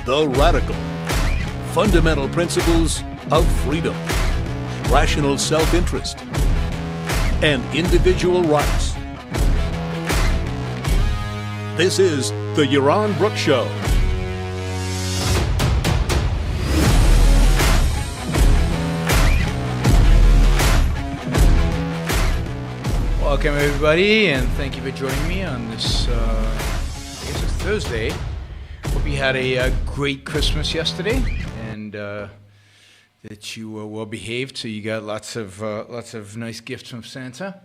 The Radical. Fundamental principles of freedom, rational self-interest, and individual rights. This is the Yaron Brook Show. Welcome everybody, and thank you for joining me on this, I guess it's Thursday. Hope you had a great Christmas yesterday, and that you were well behaved, so you got lots of nice gifts from Santa.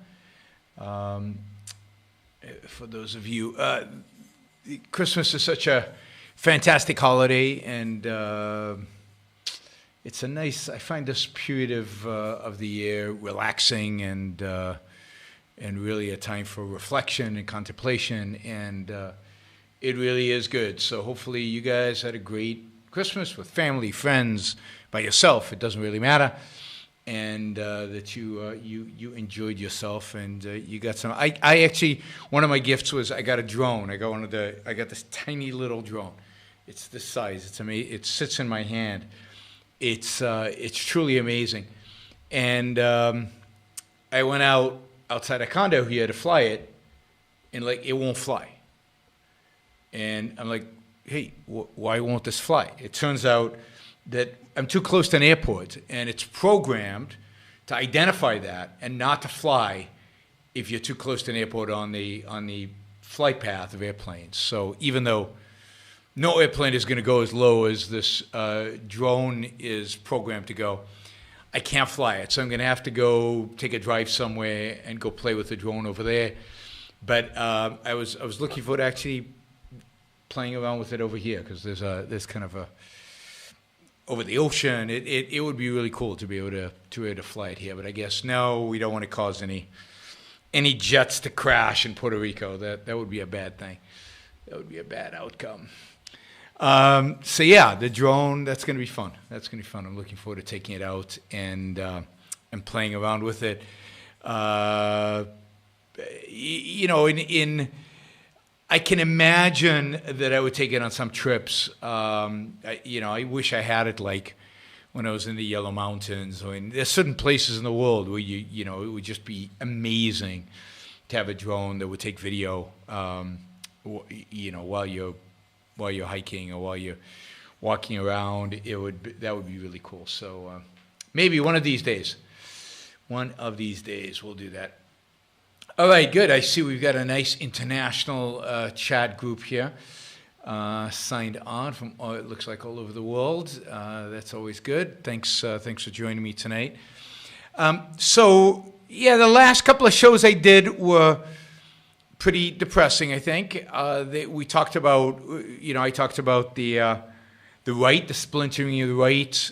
For those of you, Christmas is such a fantastic holiday, and it's a nice, I find this period of the year relaxing and really a time for reflection and contemplation, and it really is good. So hopefully you guys had a great Christmas with family, friends, by yourself. It doesn't really matter, and that you enjoyed yourself, and you got some. I actually, one of my gifts was I got a drone. I got this tiny little drone. It's this size. It's amazing. It sits in my hand. It's truly amazing, and I went outside a condo here to fly it, and it won't fly. And I'm like, hey, why won't this fly? It turns out that I'm too close to an airport, and it's programmed to identify that and not to fly if you're too close to an airport on the flight path of airplanes. So even though no airplane is going to go as low as this drone is programmed to go, I can't fly it, so I'm going to have to go take a drive somewhere and go play with the drone over there. But I was looking forward to actually playing around with it over here, because there's kind of a over the ocean. It would be really cool to be able to fly it here. But I guess no, we don't want to cause any jets to crash in Puerto Rico. That would be a bad thing. That would be a bad outcome. So yeah, the drone, that's going to be fun. That's going to be fun. I'm looking forward to taking it out and playing around with it. I can imagine that I would take it on some trips. I wish I had it like when I was in the Yellow Mountains. There's certain places in the world where it would just be amazing to have a drone that would take video, while you're hiking or while you're walking around. That would be really cool. So maybe one of these days we'll do that. All right, good. I see we've got a nice international chat group here signed on from, it looks like all over the world. That's always good. Thanks for joining me tonight. So yeah, the last couple of shows I did were pretty depressing, I think. We talked about, I talked about the right, the splintering of the right,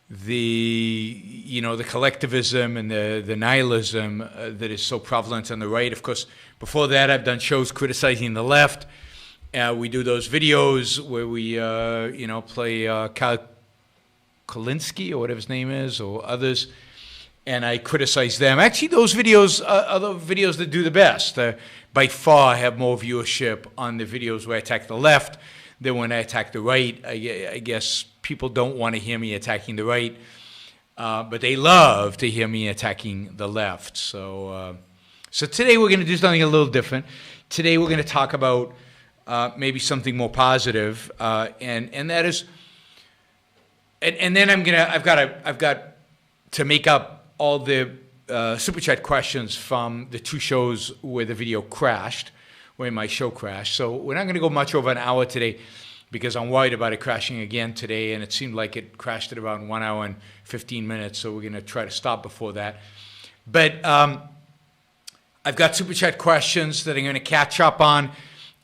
the collectivism and the nihilism that is so prevalent on the right. Of course, before that, I've done shows criticizing the left. We do those videos where we, play Kyle Kolinsky or whatever his name is, or others, and I criticize them. Actually, those videos are the videos that do the best. By far, I have more viewership on the videos where I attack the left than when I attack the right. I guess people don't want to hear me attacking the right, but they love to hear me attacking the left. So today we're going to do something a little different. Today we're going to talk about maybe something more positive, and that is, and then I've got to make up all the super chat questions from the two shows where the video crashed, where my show crashed. So we're not going to go much over an hour today, because I'm worried about it crashing again today, and it seemed like it crashed at around 1 hour and 15 minutes, so we're going to try to stop before that. But I've got Super Chat questions that I'm going to catch up on.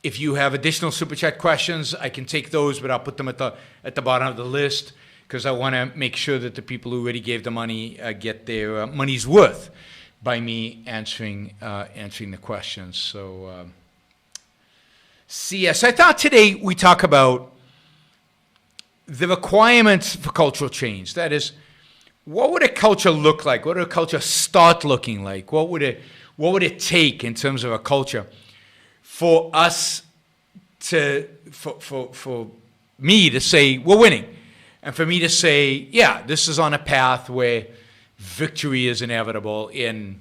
If you have additional Super Chat questions, I can take those, but I'll put them at the bottom of the list, because I want to make sure that the people who already gave the money get their money's worth by me answering the questions. So yes, I thought today we talk about the requirements for cultural change. That is, what would a culture look like? What would a culture start looking like? What would it take in terms of a culture for us to for me to say we're winning, and for me to say, yeah, this is on a path where victory is inevitable in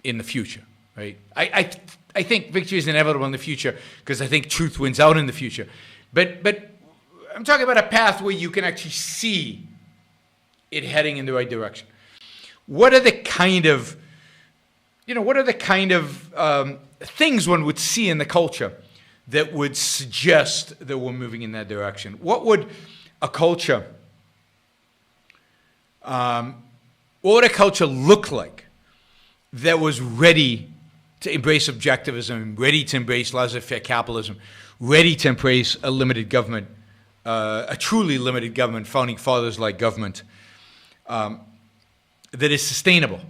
the future, right? I think victory is inevitable in the future because I think truth wins out in the future. But I'm talking about a path where you can actually see it heading in the right direction. What are the kind of things one would see in the culture that would suggest that we're moving in that direction? What would a culture look like that was ready to embrace objectivism, ready to embrace laissez-faire capitalism, ready to embrace a limited government, a truly limited government, founding fathers-like government, that is sustainable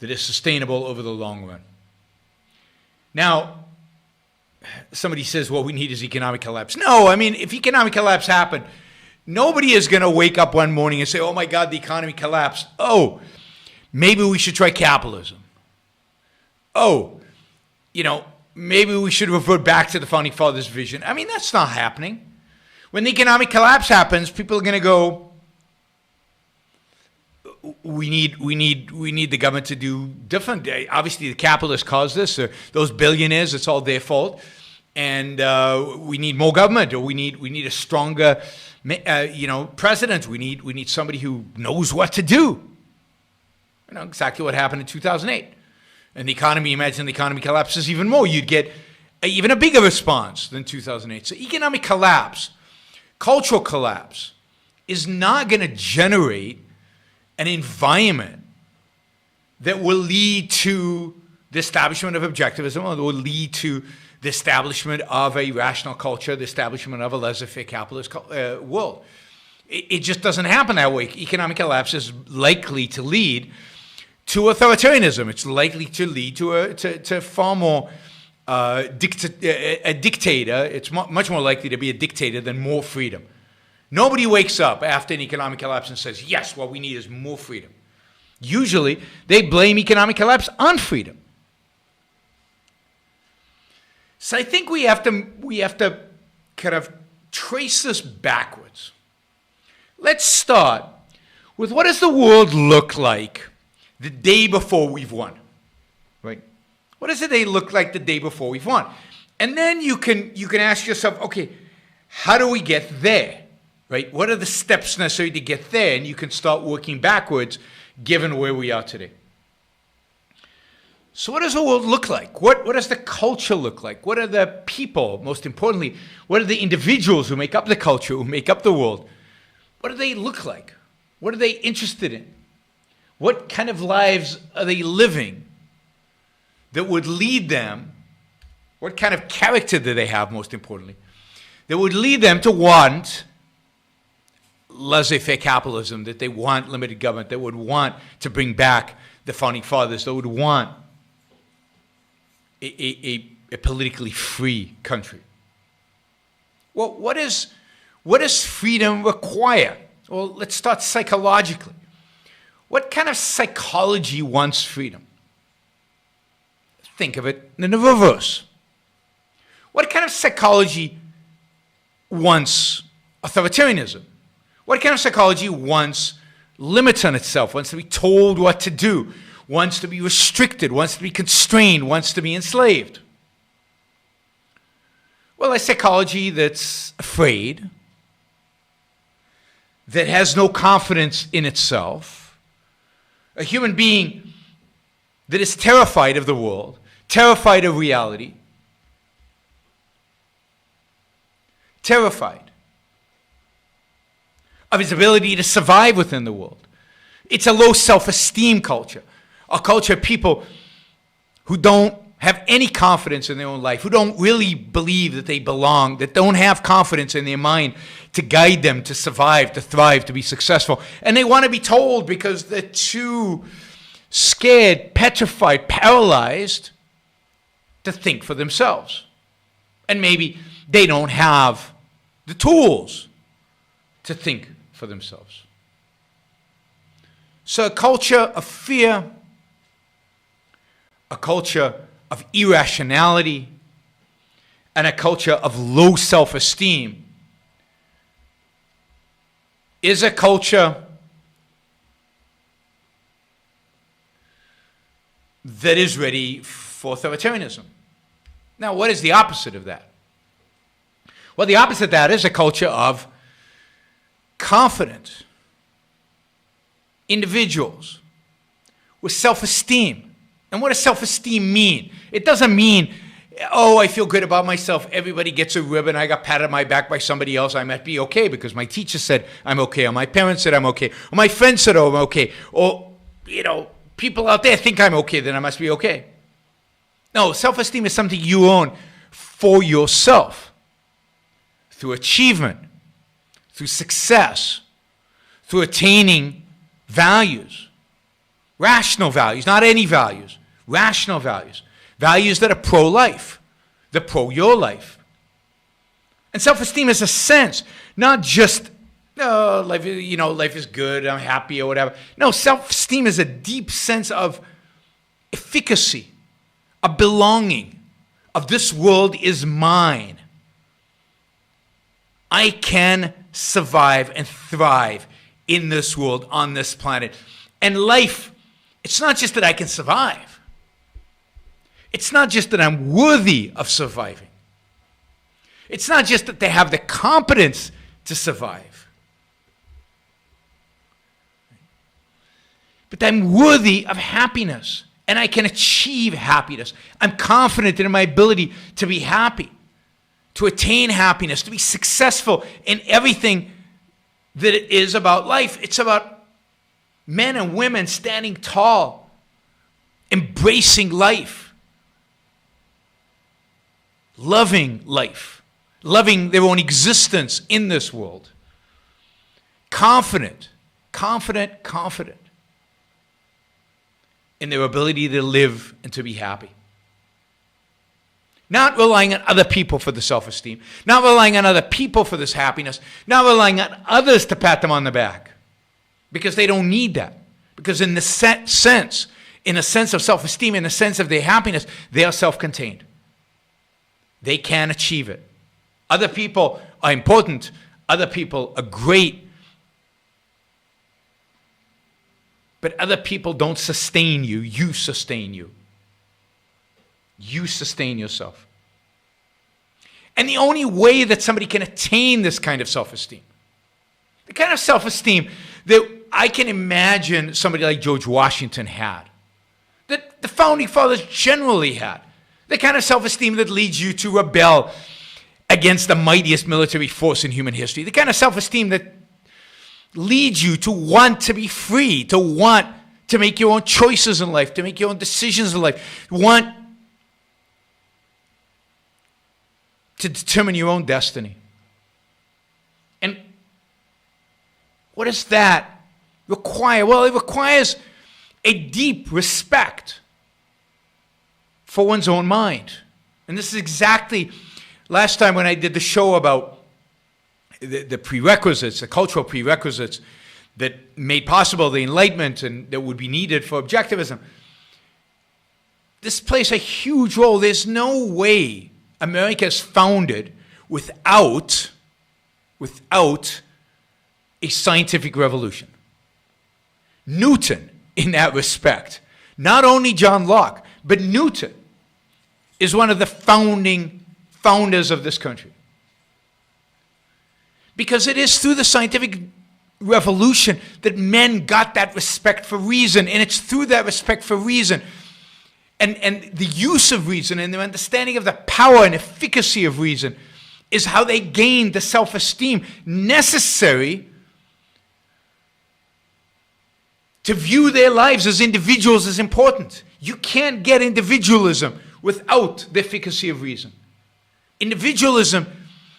over the long run? Now, somebody says, well, we need is economic collapse. No, I mean, if economic collapse happened, nobody is going to wake up one morning and say, oh my God, the economy collapsed. Oh, maybe we should try capitalism. Oh, maybe we should revert back to the founding fathers' vision. I mean, that's not happening. When the economic collapse happens, people are going to go, we need the government to do different. Obviously, the capitalists caused this. Those billionaires, it's all their fault. And we need more government, or we need a stronger, president. We need somebody who knows what to do. Exactly what happened in 2008. And imagine the economy collapses even more. You'd get even a bigger response than 2008. So economic collapse, cultural collapse, is not going to generate an environment that will lead to the establishment of objectivism, or that will lead to the establishment of a rational culture, the establishment of a laissez-faire capitalist world. It just doesn't happen that way. Economic collapse is likely to lead to authoritarianism. It's likely to lead to far more a dictator. It's much more likely to be a dictator than more freedom. Nobody wakes up after an economic collapse and says, yes, what we need is more freedom. Usually, they blame economic collapse on freedom. So I think we have to kind of trace this backwards. Let's start with, what does the world look like the day before we've won? Right? What does the day look like the day before we've won? And then you can ask yourself, okay, how do we get there? Right? What are the steps necessary to get there? And you can start working backwards, given where we are today. So what does the world look like? What does the culture look like? What are the people, most importantly, what are the individuals who make up the culture, who make up the world? What do they look like? What are they interested in? What kind of lives are they living that would lead them? What kind of character do they have, most importantly, that would lead them to want laissez-faire capitalism, that they want limited government, that would want to bring back the founding fathers, that would want a politically free country? Well, what does freedom require? Well, let's start psychologically. What kind of psychology wants freedom? Think of it in the reverse. What kind of psychology wants authoritarianism? What kind of psychology wants limits on itself, wants to be told what to do, wants to be restricted, wants to be constrained, wants to be enslaved? Well, a psychology that's afraid, that has no confidence in itself, a human being that is terrified of the world, terrified of reality, terrified of his ability to survive within the world. It's a low self-esteem culture, a culture of people who don't have any confidence in their own life, who don't really believe that they belong, that don't have confidence in their mind to guide them to survive, to thrive, to be successful. And they want to be told, because they're too scared, petrified, paralyzed to think for themselves. And maybe they don't have the tools to think for themselves. So a culture of fear, a culture of irrationality, and a culture of low self-esteem is a culture that is ready for authoritarianism. Now, what is the opposite of that? Well, the opposite of that is a culture of confident individuals with self-esteem. And what does self-esteem mean? It doesn't mean, oh, I feel good about myself. Everybody gets a ribbon. I got patted on my back by somebody else. I might be okay because my teacher said I'm okay, or my parents said I'm okay, or my friends said, oh, I'm okay, or, people out there think I'm okay, then I must be okay. No, self-esteem is something you own for yourself through achievement, through success, through attaining values, rational values, not any values, rational values, values that are pro-life, that are pro-your life. And self-esteem is a sense, not just, oh, life is good, I'm happy or whatever. No, self-esteem is a deep sense of efficacy, a belonging, of this world is mine. I can survive and thrive in this world, on this planet. And life, it's not just that I can survive. It's not just that I'm worthy of surviving. It's not just that they have the competence to survive. But I'm worthy of happiness, and I can achieve happiness. I'm confident in my ability to be happy, to attain happiness, to be successful in everything that it is about life. It's about men and women standing tall, embracing life, loving life, loving their own existence in this world. Confident in their ability to live and to be happy. Not relying on other people for the self-esteem, not relying on other people for this happiness, not relying on others to pat them on the back, because they don't need that. Because in the sense of self-esteem, in the sense of their happiness, they are self-contained. They can achieve it. Other people are important. Other people are great. But other people don't sustain you. You sustain you. You sustain yourself. And the only way that somebody can attain this kind of self-esteem, the kind of self-esteem that I can imagine somebody like George Washington had, that the founding fathers generally had, the kind of self-esteem that leads you to rebel against the mightiest military force in human history, the kind of self-esteem that leads you to want to be free, to want to make your own choices in life, to make your own decisions in life, want to determine your own destiny. And what does that require? Well, it requires a deep respect for one's own mind. And this is exactly, last time when I did the show about the prerequisites, the cultural prerequisites that made possible the Enlightenment and that would be needed for objectivism, this plays a huge role. There's no way America is founded without a scientific revolution. Newton, in that respect, not only John Locke, but Newton is one of the founders of this country. Because it is through the scientific revolution that men got that respect for reason, and it's through that respect for reason and the use of reason and their understanding of the power and efficacy of reason is how they gained the self-esteem necessary to view their lives as individuals as important. You can't get individualism without the efficacy of reason. Individualism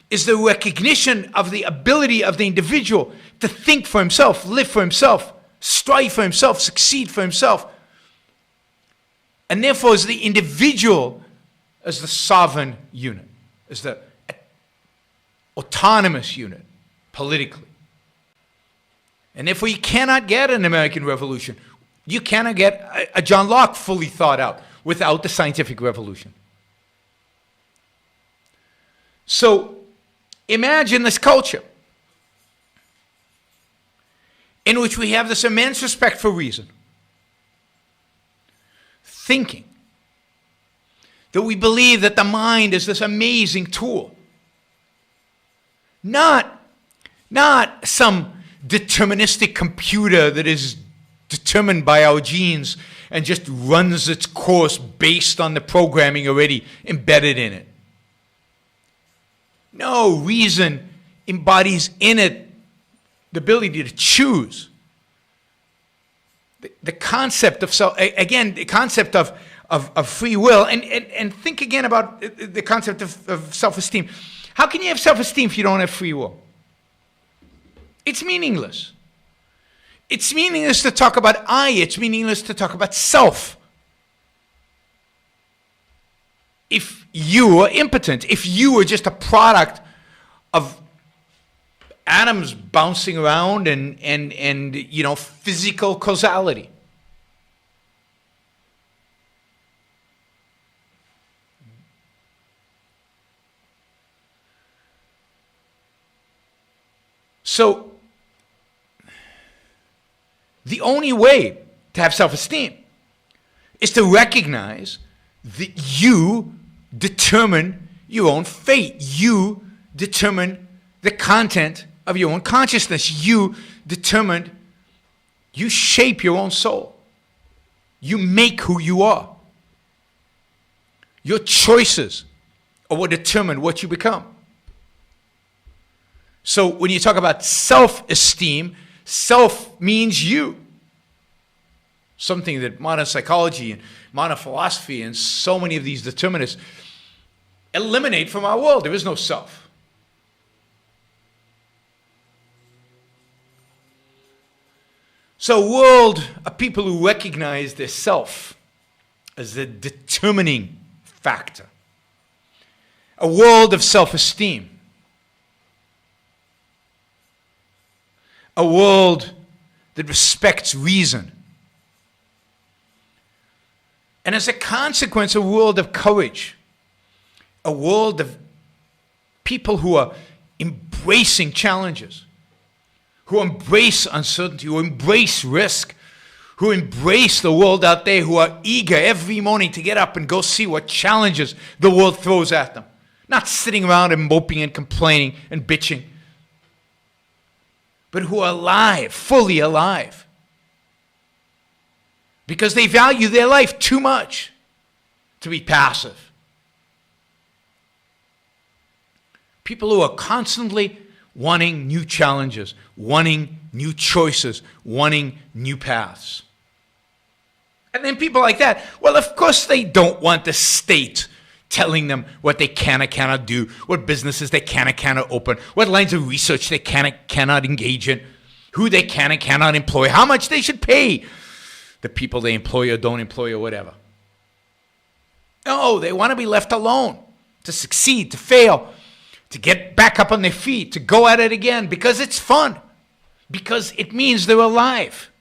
is the recognition of the ability of the individual to think for himself, live for himself, strive for himself, succeed for himself. And therefore, is the individual as the sovereign unit, as the autonomous unit politically. And therefore, you cannot get an American Revolution. You cannot get a John Locke fully thought out without the scientific revolution. So imagine this culture in which we have this immense respect for reason, thinking that we believe that the mind is this amazing tool, not some deterministic computer that is determined by our genes and just runs its course based on the programming already embedded in it. No, reason embodies in it the ability to choose. The concept of the concept of free will, and think again about the concept of self-esteem. How can you have self-esteem if you don't have free will? It's meaningless. It's meaningless to talk about I. It's meaningless to talk about self. If you are impotent, if you are just a product of atoms bouncing around and physical causality. So the only way to have self-esteem is to recognize that you determine your own fate. You determine the content of your own consciousness. You shape your own soul. You make who you are. Your choices are what determine what you become. So when you talk about self-esteem, self means you. Something that modern psychology and modern philosophy and so many of these determinists eliminate from our world. There is no self. So a world of people who recognize their self as the determining factor. A world of self-esteem. A world that respects reason. And as a consequence, a world of courage. A world of people who are embracing challenges, who embrace uncertainty, who embrace risk, who embrace the world out there, who are eager every morning to get up and go see what challenges the world throws at them. Not sitting around and moping and complaining and bitching, but who are alive, fully alive. Because they value their life too much to be passive. People who are constantly wanting new challenges, wanting new choices, wanting new paths. And then people like that, well, of course they don't want the state telling them what they can or cannot do, what businesses they can or cannot open, what lines of research they can or cannot engage in, who they can or cannot employ, how much they should pay the people they employ or don't employ or whatever. No, they want to be left alone, to succeed, to fail, to get back up on their feet, to go at it again, because it's fun, because it means they're alive.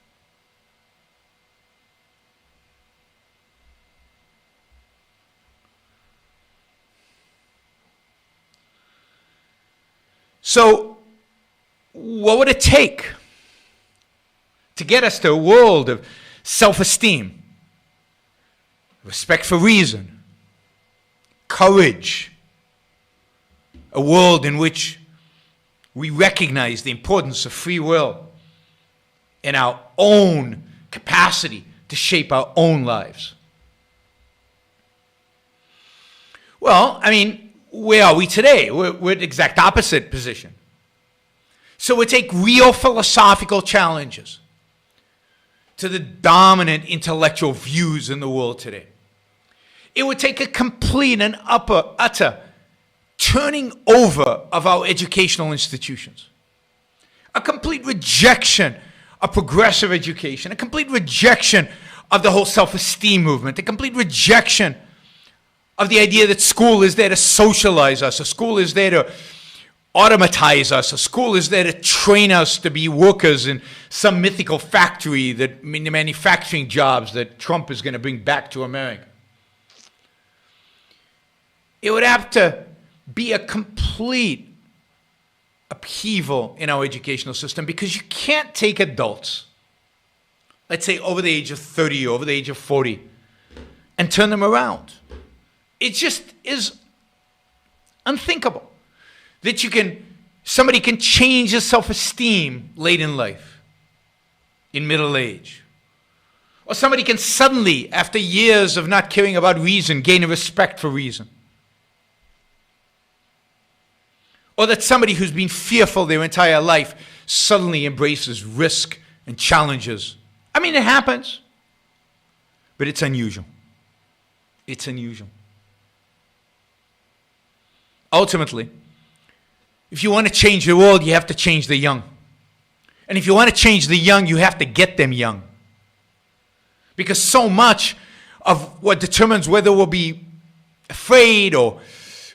So, what would it take to get us to a world of self-esteem, respect for reason, courage, a world in which we recognize the importance of free will and our own capacity to shape our own lives? Well, I mean, where are we today? We're at the exact opposite position. So we take real philosophical challenges to the dominant intellectual views in the world today. It would take a complete and utter turning over of our educational institutions, a complete rejection of progressive education, a complete rejection of the whole self-esteem movement, a complete rejection of the idea that school is there to socialize us, a school is there to automatize us, a school is there to train us to be workers in some mythical factory, that the manufacturing jobs that Trump is going to bring back to America. It would have to be a complete upheaval in our educational system, because you can't take adults, let's say over the age of 30 or over the age of 40, and turn them around. It just is unthinkable that somebody can change his self-esteem late in life, in middle age. Or somebody can suddenly, after years of not caring about reason, gain a respect for reason. Or that somebody who's been fearful their entire life suddenly embraces risk and challenges. I mean, it happens, but it's unusual. It's unusual. Ultimately, if you want to change the world, you have to change the young. And if you want to change the young, you have to get them young. Because so much of what determines whether we'll be afraid or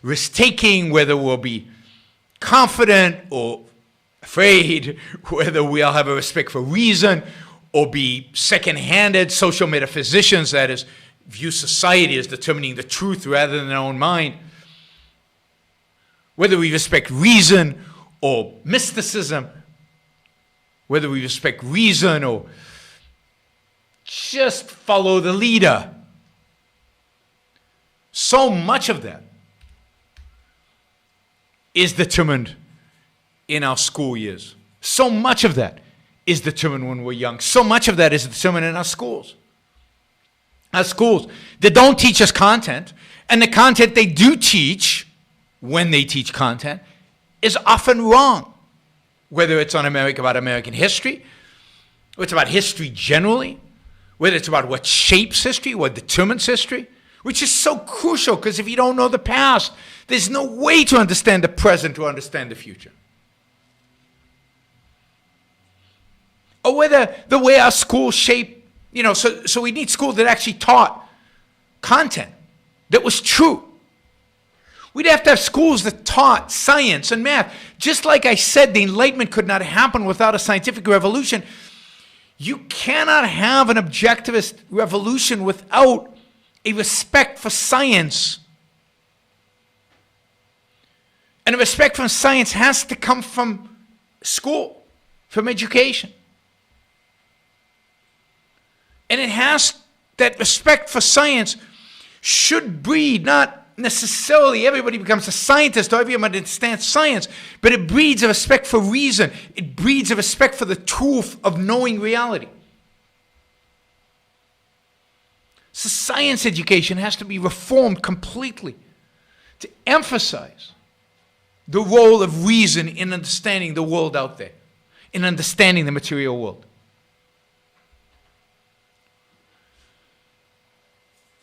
risk-taking, whether we'll be confident or afraid, whether we'll have a respect for reason or be second-handed social metaphysicians, that is, view society as determining the truth rather than their own mind, whether we respect reason or mysticism, whether we respect reason or just follow the leader. So much of that is determined in our school years. So much of that is determined when we're young. So much of that is determined in our schools. Our schools, they don't teach us content, and the content they do teach, when they teach content, is often wrong. Whether it's on about American history, or it's about history generally, whether it's about what shapes history, what determines history, which is so crucial, because if you don't know the past, there's no way to understand the present or understand the future. Or whether the way our schools shape, so we need schools that actually taught content that was true. We'd have to have schools that taught science and math. Just like I said, the Enlightenment could not happen without a scientific revolution. You cannot have an objectivist revolution without a respect for science. And a respect for science has to come from school, from education. And that respect for science should breed, not necessarily everybody becomes a scientist or everyone understands science, but it breeds a respect for reason. It breeds a respect for the truth of knowing reality. So science education has to be reformed completely to emphasize the role of reason in understanding the world out there, in understanding the material world.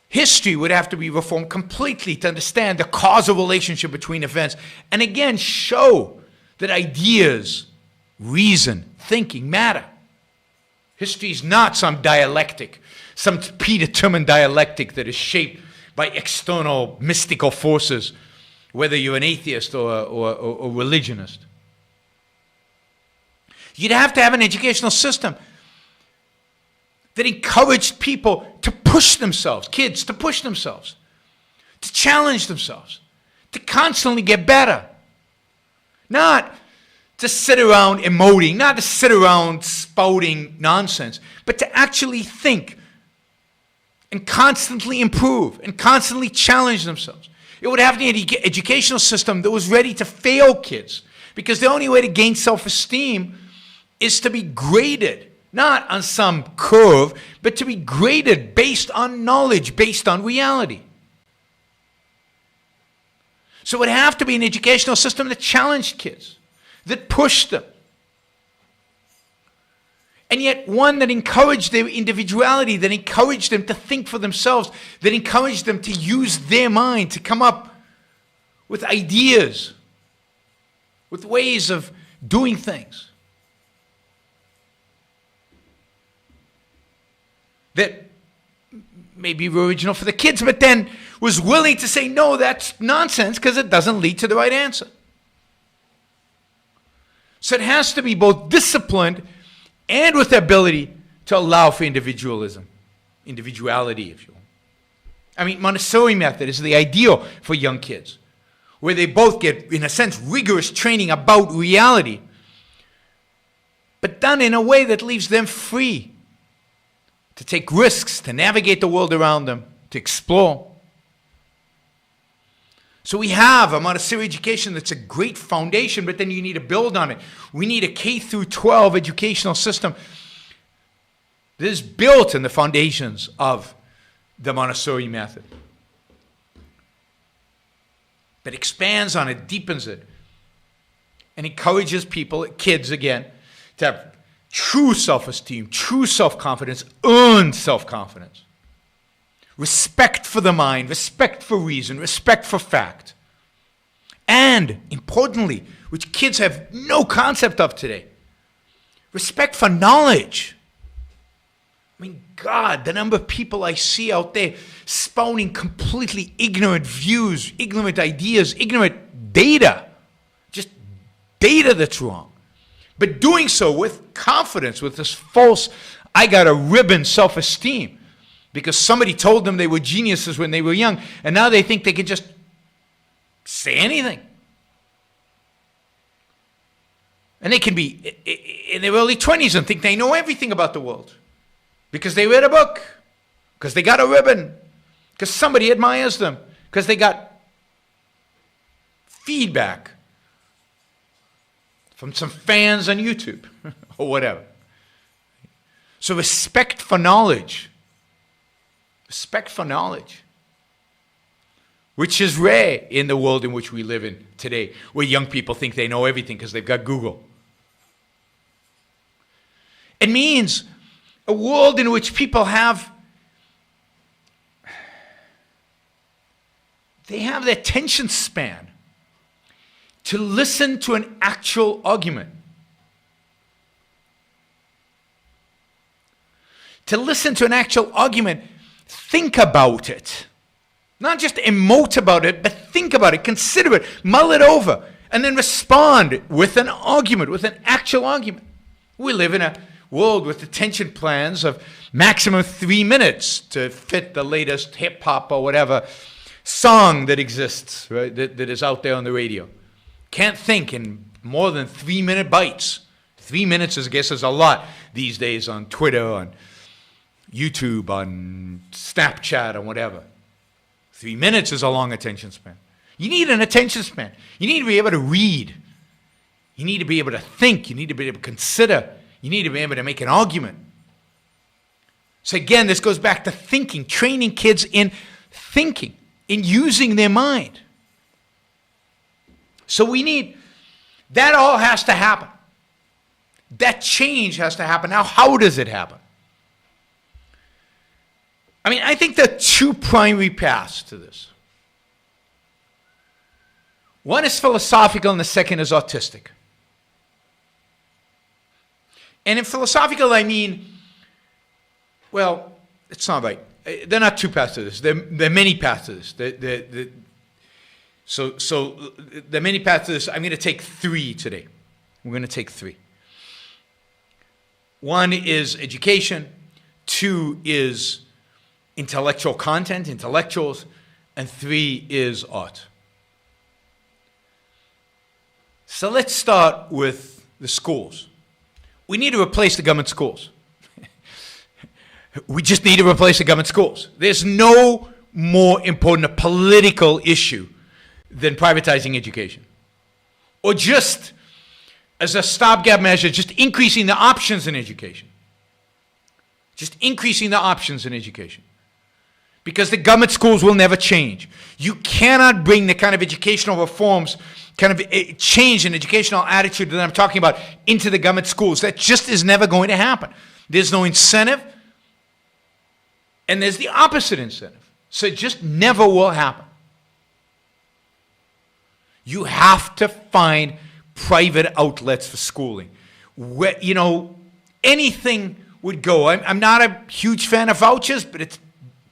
History would have to be reformed completely to understand the causal relationship between events, and again show that ideas, reason, thinking matter. History is not some dialectic, some predetermined dialectic that is shaped by external mystical forces, whether you're an atheist or a religionist. You'd have to have an educational system that encouraged people to push themselves, kids to push themselves, to challenge themselves, to constantly get better. Not to sit around emoting, not to sit around spouting nonsense, but to actually think and constantly improve and constantly challenge themselves. It would have to be an educational system that was ready to fail kids, because the only way to gain self-esteem is to be graded. Not on some curve, but to be graded based on knowledge, based on reality. So it would have to be an educational system that challenged kids, that pushed them. And yet one that encouraged their individuality, that encouraged them to think for themselves, that encouraged them to use their mind, to come up with ideas, with ways of doing things that maybe were original for the kids, but then was willing to say, no, that's nonsense because it doesn't lead to the right answer. So it has to be both disciplined and with the ability to allow for individualism, individuality, if you will. I mean, Montessori method is the ideal for young kids, where they both get, in a sense, rigorous training about reality, but done in a way that leaves them free to take risks, to navigate the world around them, to explore. So we have a Montessori education that's a great foundation, but then you need to build on it. We need a K through 12 educational system that is built in the foundations of the Montessori method, that expands on it, deepens it, and encourages people, kids again, to have true self-esteem, true self-confidence, earned self-confidence. Respect for the mind, respect for reason, respect for fact. And, importantly, which kids have no concept of today, respect for knowledge. I mean, God, the number of people I see out there spouting completely ignorant views, ignorant ideas, ignorant data. Just data that's wrong. But doing so with confidence, with this false, I got a ribbon self-esteem. Because somebody told them they were geniuses when they were young, and now they think they can just say anything. And they can be in their early 20s and think they know everything about the world. Because they read a book, because they got a ribbon, because somebody admires them, because they got feedback from some fans on YouTube or whatever. So respect for knowledge. Respect for knowledge, which is rare in the world in which we live in today, where young people think they know everything because they've got Google. It means a world in which people have their attention span to listen to an actual argument. To listen to an actual argument, think about it. Not just emote about it, but think about it, consider it, mull it over, and then respond with an argument, with an actual argument. We live in a world with attention plans of maximum 3 minutes to fit the latest hip-hop or whatever song that exists, right, that is out there on the radio. Can't think in more than 3-minute bites. 3 minutes, I guess, is a lot these days on Twitter, on YouTube, on Snapchat, or whatever. 3 minutes is a long attention span. You need an attention span. You need to be able to read. You need to be able to think. You need to be able to consider. You need to be able to make an argument. So again, this goes back to thinking, training kids in thinking, in using their mind. So we need, that all has to happen. That change has to happen. Now, how does it happen? I mean, I think there are two primary paths to this. One is philosophical and the second is artistic. And in philosophical, I mean, well, it's not right. There are not two paths to this. There are many paths to this. So there are many paths to this. I'm going to take three today. We're going to take three. One is education. Two is intellectual content, intellectuals. And three is art. So let's start with the schools. We need to replace the government schools. We just need to replace the government schools. There's no more important a political issue than privatizing education. Or just, as a stopgap measure, just increasing the options in education. Just increasing the options in education. Because the government schools will never change. You cannot bring the kind of educational reforms, kind of a change in educational attitude that I'm talking about into the government schools. That just is never going to happen. There's no incentive, and there's the opposite incentive. So it just never will happen. You have to find private outlets for schooling. Where, you know, anything would go. I'm not a huge fan of vouchers, but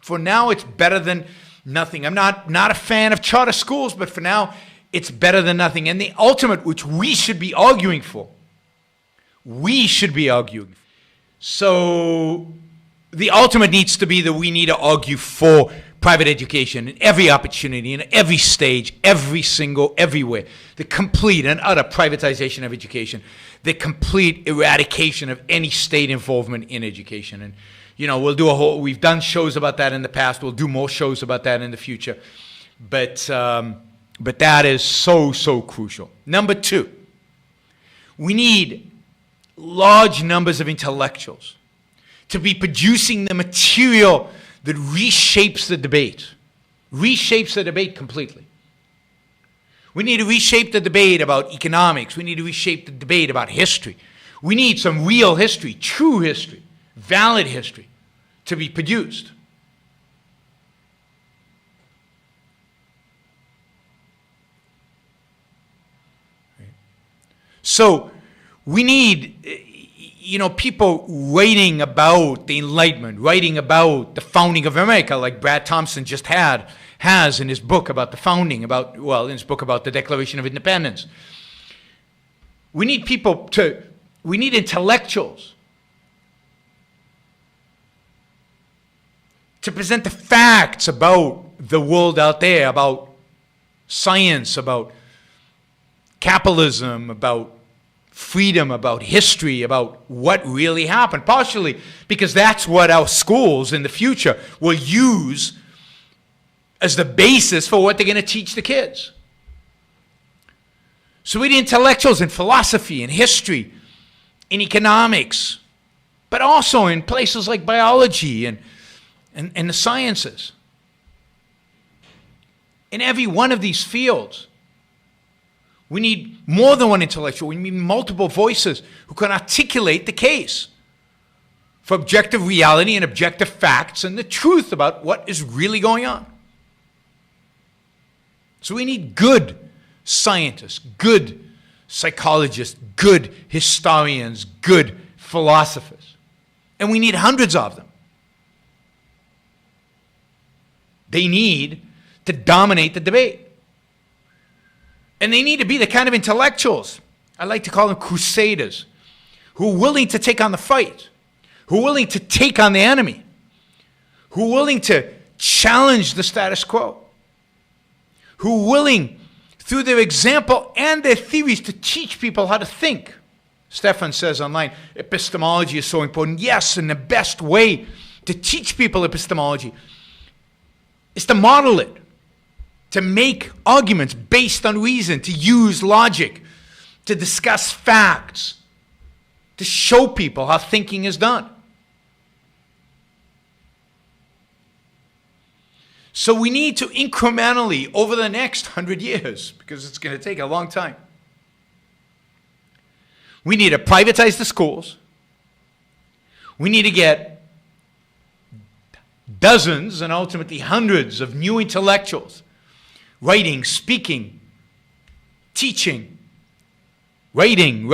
for now it's better than nothing. I'm not a fan of charter schools, but for now it's better than nothing. And the ultimate, which we should be arguing for, so the ultimate needs to be that we need to argue for private education in every opportunity, in every stage, everywhere. The complete and utter privatization of education. The complete eradication of any state involvement in education. And, you know, we've done shows about that in the past. We'll do more shows about that in the future. But that is so, so crucial. Number two, we need large numbers of intellectuals to be producing the material that reshapes the debate completely. We need to reshape the debate about economics. We need to reshape the debate about history. We need some real history, true history, valid history to be produced. So we need, you know, people writing about the Enlightenment, writing about the founding of America, like Brad Thompson just has in his book about the founding, in his book about the Declaration of Independence. We need we need intellectuals to present the facts about the world out there, about science, about capitalism, about freedom, about history, about what really happened, partially because that's what our schools in the future will use as the basis for what they're going to teach the kids. So we need intellectuals in philosophy, in history, in economics, but also in places like biology and the sciences. In every one of these fields, we need more than one intellectual. We need multiple voices who can articulate the case for objective reality and objective facts and the truth about what is really going on. So we need good scientists, good psychologists, good historians, good philosophers. And we need hundreds of them. They need to dominate the debate. And they need to be the kind of intellectuals, I like to call them crusaders, who are willing to take on the fight, who are willing to take on the enemy, who are willing to challenge the status quo, who are willing, through their example and their theories, to teach people how to think. Stefan says online, epistemology is so important. Yes, and the best way to teach people epistemology is to model it, to make arguments based on reason, to use logic, to discuss facts, to show people how thinking is done. So we need to incrementally, over the next 100 years, because it's going to take a long time, we need to privatize the schools. We need to get dozens and ultimately hundreds of new intellectuals writing, speaking, teaching, writing.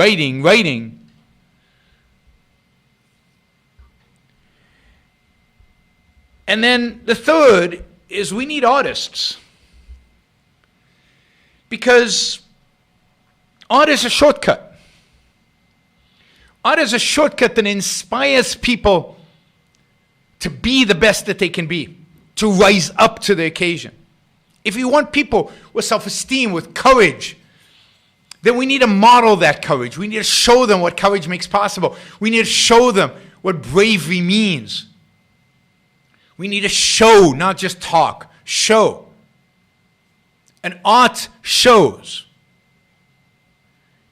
And then the third is we need artists. Because art is a shortcut. Art is a shortcut that inspires people to be the best that they can be, to rise up to the occasion. If you want people with self-esteem, with courage, then we need to model that courage. We need to show them what courage makes possible. We need to show them what bravery means. We need to show, not just talk, show. And art shows.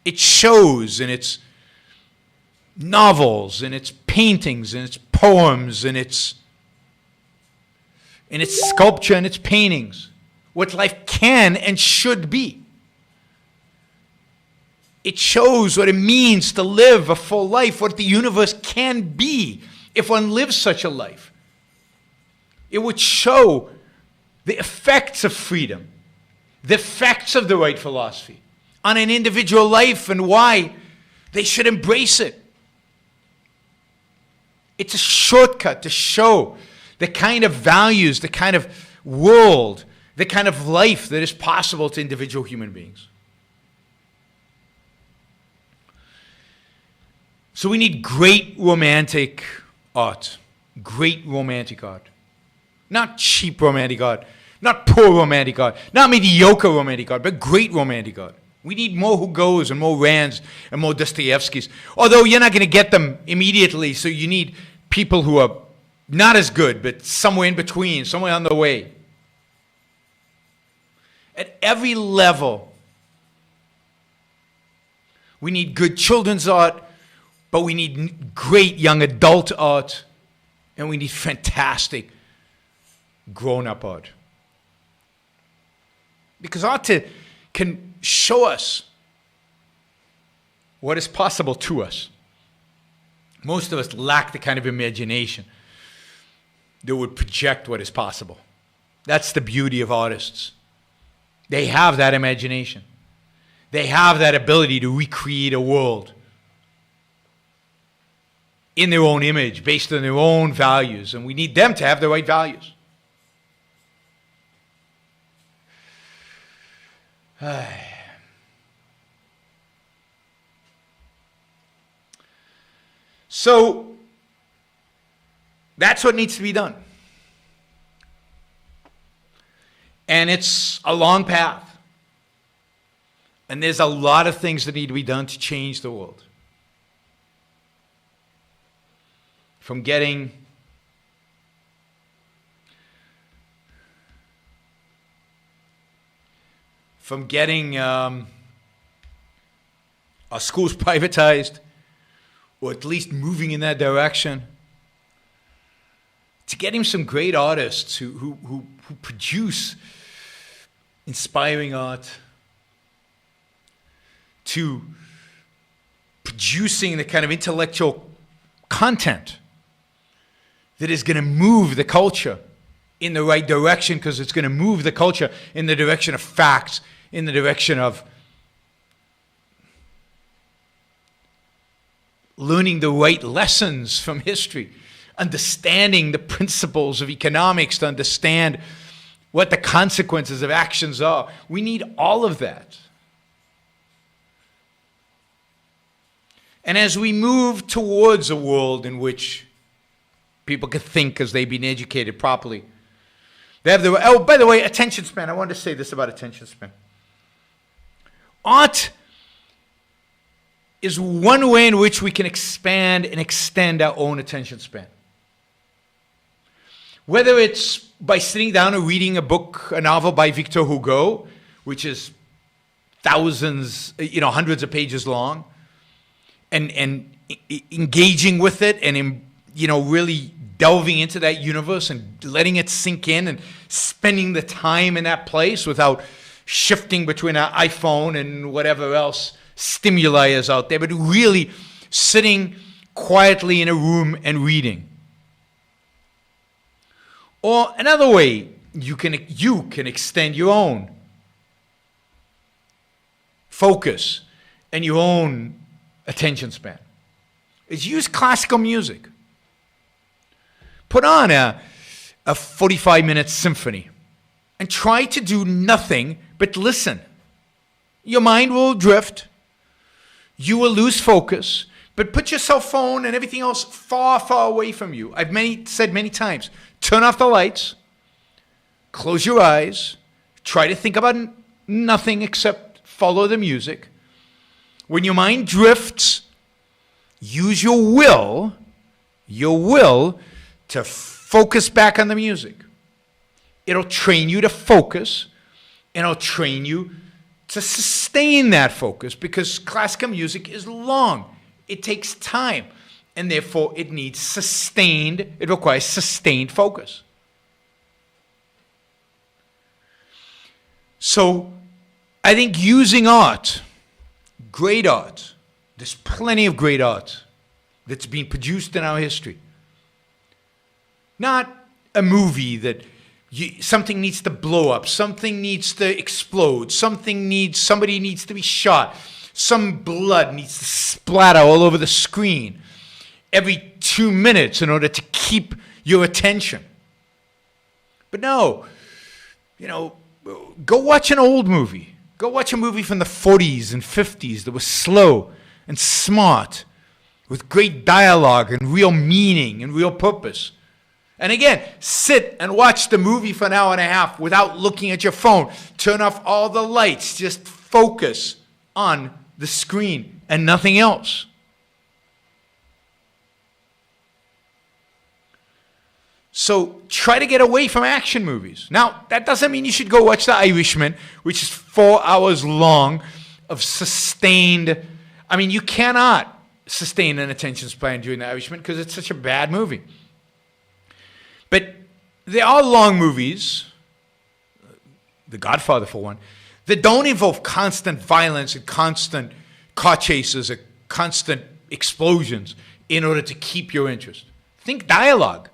It shows in its novels, in its paintings, in its poems, in its sculpture, and its paintings. What life can and should be. It shows what it means to live a full life, what the universe can be if one lives such a life. It would show the effects of freedom, the effects of the right philosophy on an individual life and why they should embrace it. It's a shortcut to show the kind of values, the kind of world, the kind of life that is possible to individual human beings. So we need great romantic art. Great romantic art. Not cheap romantic art. Not poor romantic art. Not mediocre romantic art, but great romantic art. We need more Hugos and more Rands and more Dostoevskys. Although you're not going to get them immediately, so you need people who are not as good, but somewhere in between, somewhere on the way. At every level, we need good children's art, but we need great young adult art, and we need fantastic grown-up art. Because art can show us what is possible to us. Most of us lack the kind of imagination that would project what is possible. That's the beauty of artists. They have that imagination. They have that ability to recreate a world in their own image, based on their own values, and we need them to have the right values. So that's what needs to be done. And it's a long path. And there's a lot of things that need to be done to change the world. From getting our schools privatized, or at least moving in that direction, to getting some great artists who produce inspiring art, to producing the kind of intellectual content that is going to move the culture in the right direction, because it's going to move the culture in the direction of facts, in the direction of learning the right lessons from history, understanding the principles of economics to understand what the consequences of actions are. We need all of that. And as we move towards a world in which people can think because they've been educated properly, they have by the way, attention span. I wanted to say this about attention span. Art is one way in which we can expand and extend our own attention span. Whether it's by sitting down and reading a book, a novel by Victor Hugo, which is thousands, hundreds of pages long, and engaging with it and really delving into that universe and letting it sink in and spending the time in that place without shifting between our iPhone and whatever else stimuli is out there, but really sitting quietly in a room and reading. Or another way you can extend your own focus and your own attention span is use classical music. Put on a 45-minute symphony and try to do nothing but listen. Your mind will drift. You will lose focus. But put your cell phone and everything else far, far away from you. I've said many times, turn off the lights, close your eyes, try to think about nothing except follow the music. When your mind drifts, use your will to focus back on the music. It'll train you to focus, and it'll train you to sustain that focus, because classical music is long. It takes time, and therefore it requires sustained focus. So I think using art, great art, there's plenty of great art that's been produced in our history. Not a movie that something needs to blow up, something needs to explode, somebody needs to be shot, some blood needs to splatter all over the screen every 2 minutes in order to keep your attention. But no, go watch an old movie. Go watch a movie from the 40s and 50s that was slow and smart, with great dialogue and real meaning and real purpose. And again, sit and watch the movie for an hour and a half without looking at your phone. Turn off all the lights. Just focus on the screen and nothing else. So try to get away from action movies. Now, that doesn't mean you should go watch The Irishman, which is 4 hours long of sustained. I mean, you cannot sustain an attention span during The Irishman because it's such a bad movie. But there are long movies, The Godfather for one, that don't involve constant violence and constant car chases and constant explosions in order to keep your interest. Think dialogue.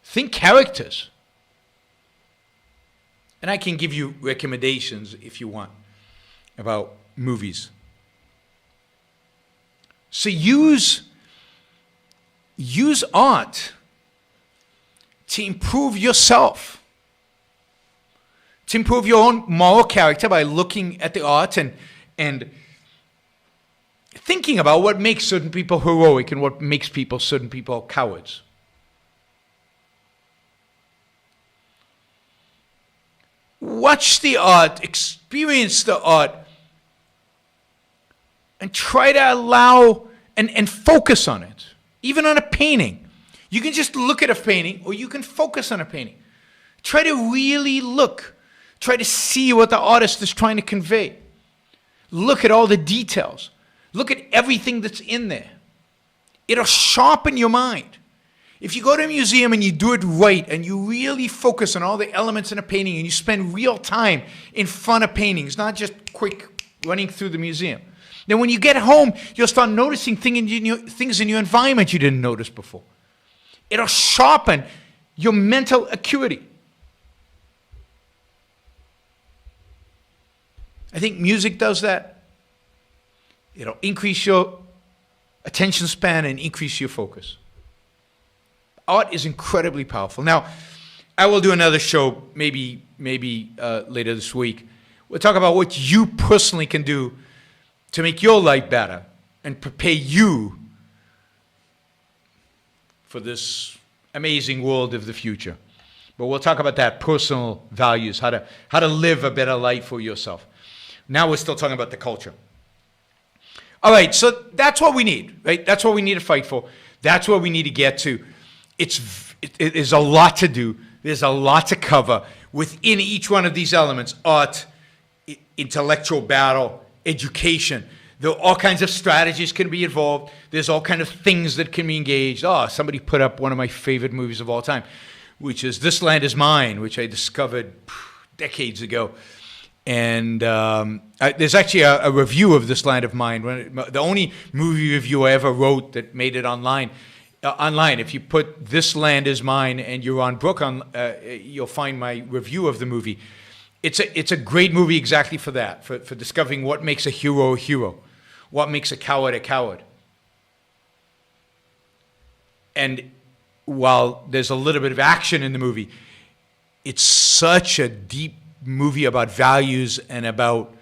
Think characters. And I can give you recommendations if you want about movies. So use art to improve yourself, to improve your own moral character by looking at the art and thinking about what makes certain people heroic and what makes certain people cowards. Watch the art, experience the art, and try to allow and focus on it. Even on a painting. You can just look at a painting or you can focus on a painting. Try to really look. Try to see what the artist is trying to convey. Look at all the details. Look at everything that's in there. It'll sharpen your mind. If you go to a museum and you do it right and you really focus on all the elements in a painting and you spend real time in front of paintings, not just quick running through the museum, then when you get home, you'll start noticing things in your environment you didn't notice before. It'll sharpen your mental acuity. I think music does that. It'll increase your attention span and increase your focus. Art is incredibly powerful. Now, I will do another show maybe later this week. We'll talk about what you personally can do to make your life better and prepare you for this amazing world of the future. But we'll talk about that, personal values, how to live a better life for yourself. Now we're still talking about the culture. All right, so that's what we need, right? That's what we need to fight for. That's what we need to get to. It is a lot to do. There's a lot to cover within each one of these elements: art, intellectual battle, education. There are all kinds of strategies can be involved. There's all kinds of things that can be engaged. Somebody put up one of my favorite movies of all time, which is This Land Is Mine, which I discovered decades ago. And there's actually a review of This Land of Mine. The only movie review I ever wrote that made it online. If you put This Land Is Mine and Yaron Brook on, you'll find my review of the movie. It's a great movie exactly for that, for discovering what makes a hero, what makes a coward a coward. And while there's a little bit of action in the movie, it's such a deep movie about values and about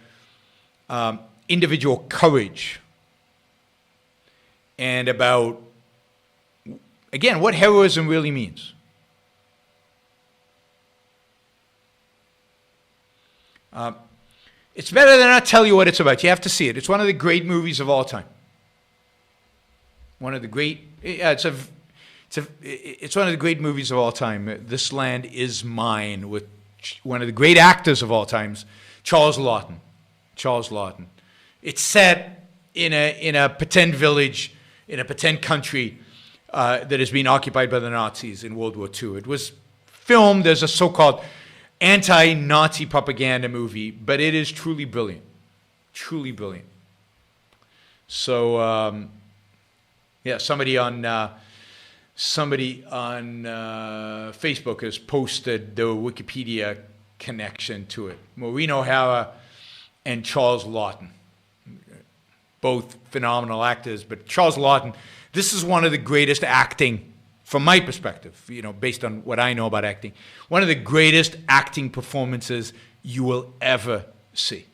individual courage and about, again, what heroism really means. It's better than I tell you what it's about. You have to see it. It's one of the great movies of all time. One of the great. It's one of the great movies of all time. This Land Is Mine, with one of the great actors of all times, Charles Laughton. Charles Laughton. It's set in a pretend village, in a pretend country that has been occupied by the Nazis in World War II. It was filmed as a so-called anti-Nazi propaganda movie, but it is truly brilliant. Truly brilliant. So, somebody on Facebook has posted the Wikipedia connection to it. Maureen O'Hara and Charles Laughton. Both phenomenal actors, but Charles Laughton, this is one of the greatest acting, from my perspective, based on what I know about acting, one of the greatest acting performances you will ever see.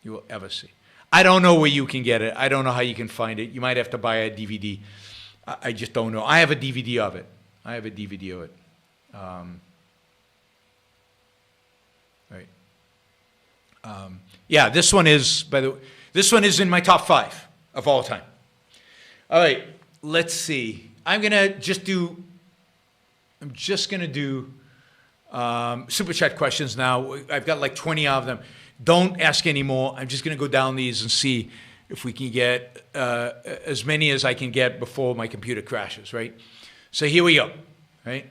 You will ever see. I don't know where you can get it. I don't know how you can find it. You might have to buy a DVD. I just don't know. I have a DVD of it. I have a DVD of it. Right. Yeah, this one is, by the way, this one is in my top 5 of all time. All right, let's see. I'm just going to do Super Chat questions now. I've got like 20 of them. Don't ask any more. I'm just going to go down these and see if we can get as many as I can get before my computer crashes, right? So here we go, right?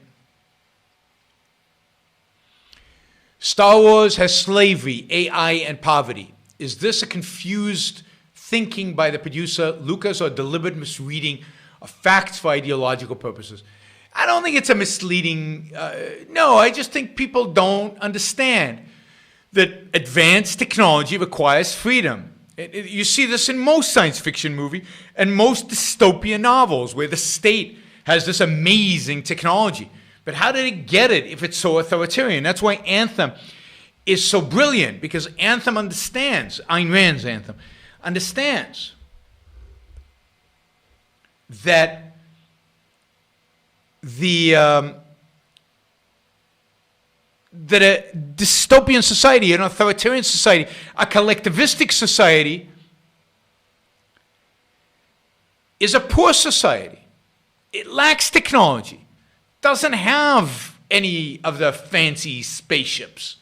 Star Wars has slavery, AI, and poverty. Is this a confused thinking by the producer, Lucas, or deliberate misreading of facts for ideological purposes? I don't think it's a misleading, no, I just think people don't understand that advanced technology requires freedom. You see this in most science fiction movie and most dystopian novels where the state has this amazing technology. But how did it get it if it's so authoritarian? That's why Anthem is so brilliant, because Anthem understands, Ayn Rand's Anthem, understands that that a dystopian society, an authoritarian society, a collectivistic society is a poor society. It lacks technology, doesn't have any of the fancy spaceships.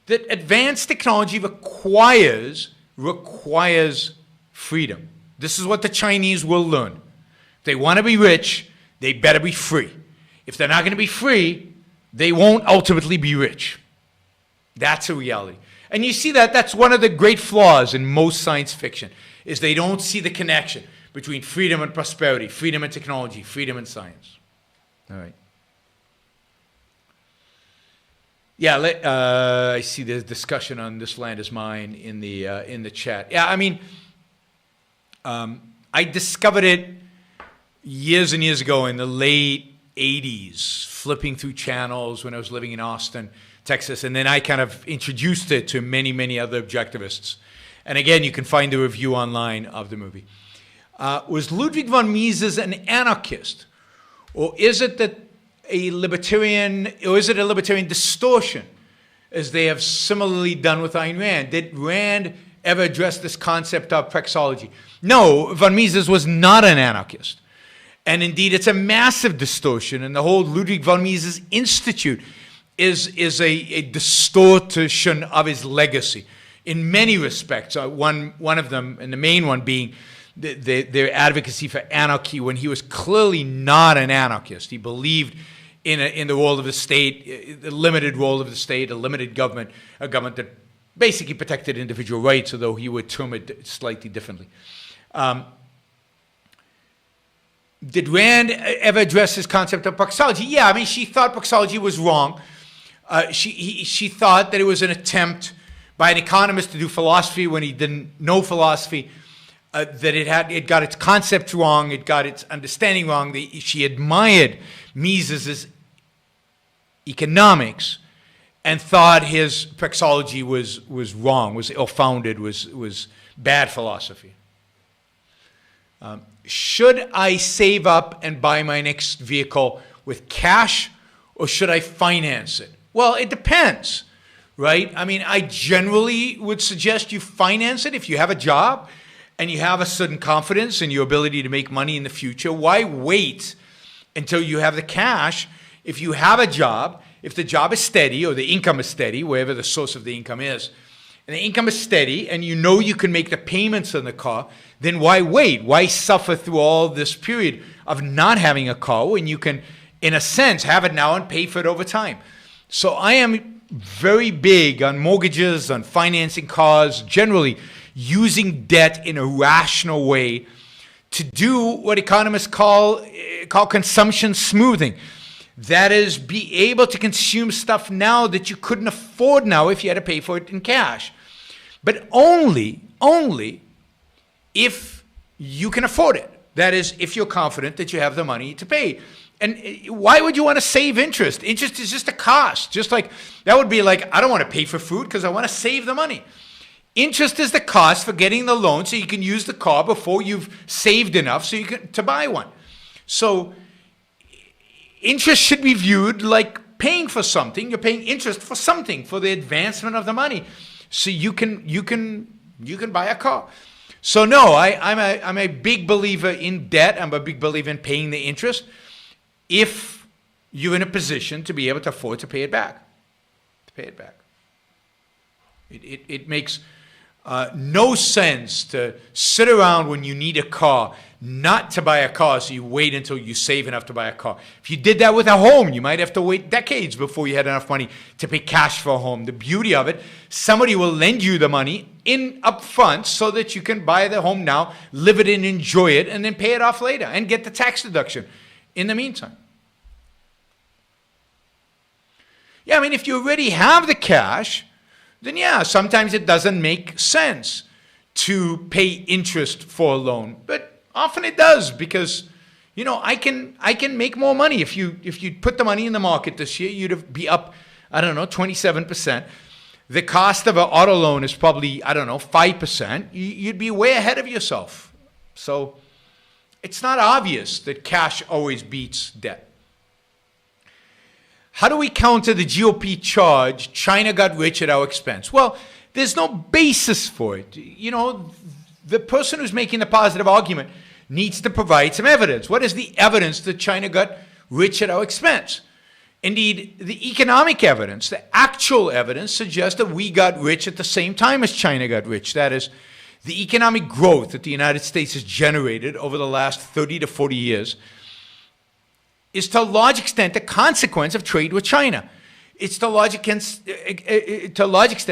That advanced technology requires freedom. This is what the Chinese will learn. If they want to be rich, they better be free. If they're not going to be free, they won't ultimately be rich. That's a reality. And you see that's one of the great flaws in most science fiction, is they don't see the connection between freedom and prosperity, freedom and technology, freedom and science. All right. Yeah, I see there's discussion on This Land Is Mine in the chat. Yeah, I mean, I discovered it years and years ago in the late 80s, flipping through channels when I was living in Austin, Texas, and then I kind of introduced it to many, many other objectivists. And again, you can find the review online of the movie. Was Ludwig von Mises an anarchist? Or is it a libertarian distortion, as they have similarly done with Ayn Rand? Did Rand ever address this concept of praxeology? No, von Mises was not an anarchist. And indeed, it's a massive distortion, and the whole Ludwig von Mises Institute is a distortion of his legacy in many respects. One of them, and the main one being their advocacy for anarchy, when he was clearly not an anarchist. He believed in the role of the state, the limited role of the state, a limited government, a government that basically protected individual rights, although he would term it slightly differently. Did Rand ever address this concept of praxeology? Yeah, I mean, she thought praxeology was wrong. She thought that it was an attempt by an economist to do philosophy when he didn't know philosophy, that it got its concept wrong, it got its understanding wrong. She admired Mises's economics and thought his praxeology was wrong, was ill-founded, was bad philosophy. Should I save up and buy my next vehicle with cash, or should I finance it? Well, it depends, right? I mean, I generally would suggest you finance it if you have a job and you have a certain confidence in your ability to make money in the future. Why wait until you have the cash? If you have a job, if the job is steady or the income is steady, wherever the source of the income is, and the income is steady and you know you can make the payments on the car, then why wait? Why suffer through all this period of not having a car when you can, in a sense, have it now and pay for it over time? So I am very big on mortgages, on financing cars, generally using debt in a rational way to do what economists call consumption smoothing. That is, be able to consume stuff now that you couldn't afford now if you had to pay for it in cash. But only if you can afford it. That is, if you're confident that you have the money to pay. And why would you want to save interest? Interest is just a cost. Just like, that would be like, I don't want to pay for food because I want to save the money. Interest is the cost for getting the loan so you can use the car before you've saved enough so you can to buy one. So interest should be viewed like paying for something. You're paying interest for something, for the advancement of the money. So you can buy a car. So no, I'm a big believer in debt. I'm a big believer in paying the interest if you're in a position to be able to afford to pay it back. It makes no sense to sit around when you need a car, not to buy a car, so you wait until you save enough to buy a car. If you did that with a home, you might have to wait decades before you had enough money to pay cash for a home. The beauty of it, somebody will lend you the money in upfront so that you can buy the home now, live it and enjoy it, and then pay it off later and get the tax deduction in the meantime. Yeah, I mean, if you already have the cash, then yeah, sometimes it doesn't make sense to pay interest for a loan. But often it does, because, you know, I can make more money. If you put the money in the market this year, you'd be up, I don't know, 27%. The cost of an auto loan is probably, I don't know, 5%. You'd be way ahead of yourself. So it's not obvious that cash always beats debt. How do we counter the GOP charge, China got rich at our expense? Well, there's no basis for it. You know, the person who's making the positive argument needs to provide some evidence. What is the evidence that China got rich at our expense? Indeed, the economic evidence, the actual evidence, suggests that we got rich at the same time as China got rich. That is, the economic growth that the United States has generated over the last 30 to 40 years is to a large extent a consequence of trade with China. It's to a large extent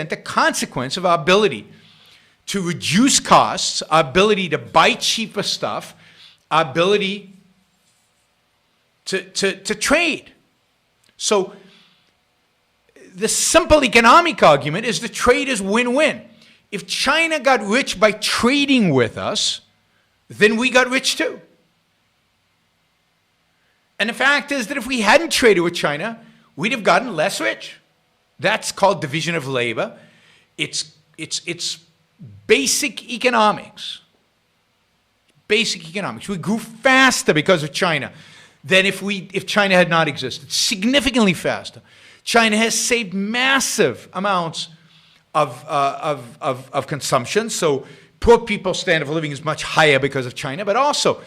the consequence of our ability to reduce costs, our ability to buy cheaper stuff, our ability to trade. So the simple economic argument is the trade is win-win. If China got rich by trading with us, then we got rich too. And the fact is that if we hadn't traded with China, we'd have gotten less rich. That's called division of labor. It's basic economics. Basic economics. We grew faster because of China than if China had not existed. Significantly faster. China has saved massive amounts of consumption. So poor people's standard of living is much higher because of China, but also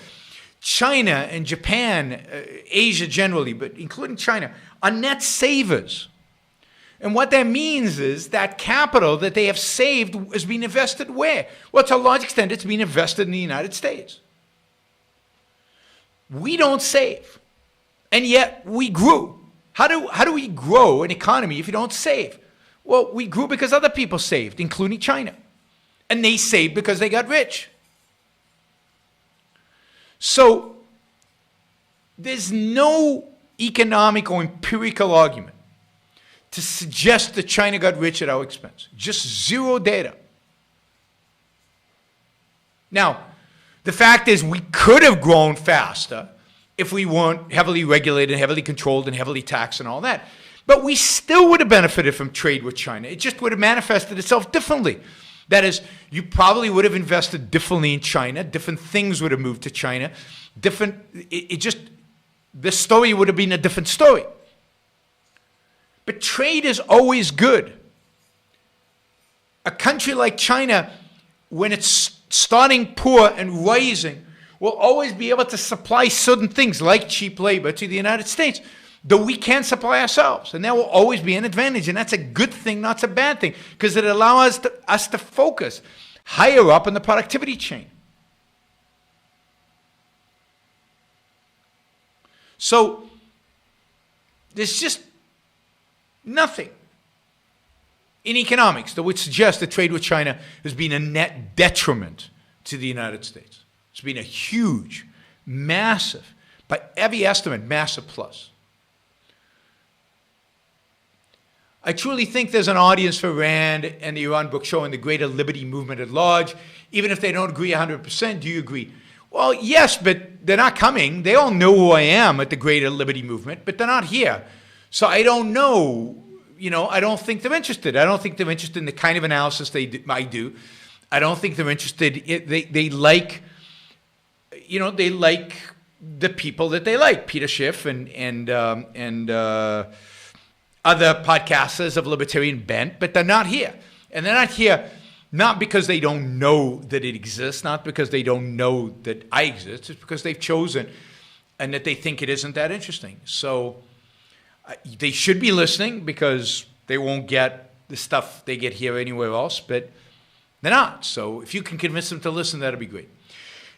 China and Japan, Asia generally, but including China, are net savers. And what that means is that capital that they have saved is being invested where? Well, to a large extent, it's being invested in the United States. We don't save, and yet we grew. How do we grow an economy if you don't save? Well, we grew because other people saved, including China. And they saved because they got rich. So there's no economic or empirical argument to suggest that China got rich at our expense. Just zero data. Now, the fact is we could have grown faster if we weren't heavily regulated, heavily controlled, and heavily taxed and all that. But we still would have benefited from trade with China. It just would have manifested itself differently. That is, you probably would have invested differently in China. Different things would have moved to China. The story would have been a different story. But trade is always good. A country like China, when it's starting poor and rising, will always be able to supply certain things like cheap labor to the United States, though we can't supply ourselves. And that will always be an advantage. And that's a good thing, not a bad thing, because it allows us to focus higher up in the productivity chain. So there's just nothing in economics that would suggest that trade with China has been a net detriment to the United States. It's been a huge, massive, by every estimate, massive plus. I truly think there's an audience for Rand and the Yaron Brook Show and the greater liberty movement at large, even if they don't agree 100%. Do you agree? Well, yes, but they're not coming. They all know who I am at the greater liberty movement, but they're not here. So I don't know. I don't think they're interested. I don't think they're interested in the kind of analysis I do. I don't think they're interested. They like the people that they like, Peter Schiff and other podcasters of libertarian bent, but they're not here. And they're not here not because they don't know that it exists, not because they don't know that I exist. It's because they've chosen and that they think it isn't that interesting. So they should be listening because they won't get the stuff they get here anywhere else, but they're not. So if you can convince them to listen, that'd be great.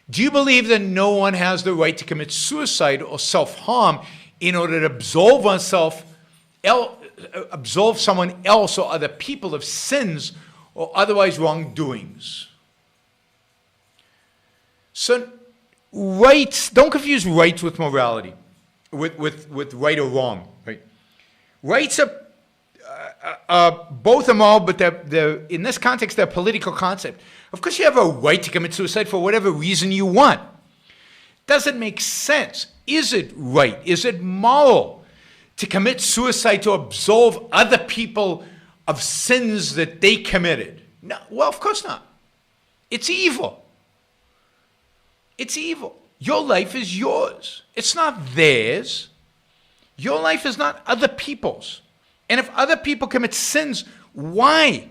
Do you believe that no one has the right to commit suicide or self-harm in order to absolve someone else or other people of sins or otherwise wrongdoings? So rights, don't confuse rights with morality, with right or wrong. Right? Rights are both immoral, but they're in this context, they're a political concept. Of course, you have a right to commit suicide for whatever reason you want. Does it make sense? Is it right? Is it moral to commit suicide to absolve other people of sins that they committed? No, well, of course not. It's evil. It's evil. Your life is yours. It's not theirs. Your life is not other people's. And if other people commit sins, why?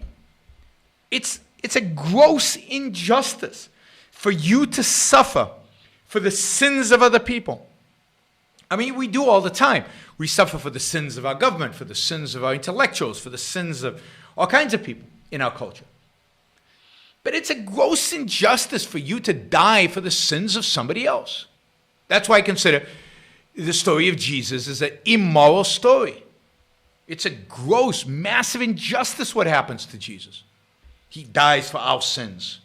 It's a gross injustice for you to suffer for the sins of other people. I mean, we do all the time. We suffer for the sins of our government, for the sins of our intellectuals, for the sins of all kinds of people in our culture. But it's a gross injustice for you to die for the sins of somebody else. That's why I consider the story of Jesus is an immoral story. It's a gross, massive injustice what happens to Jesus. He dies for our sins.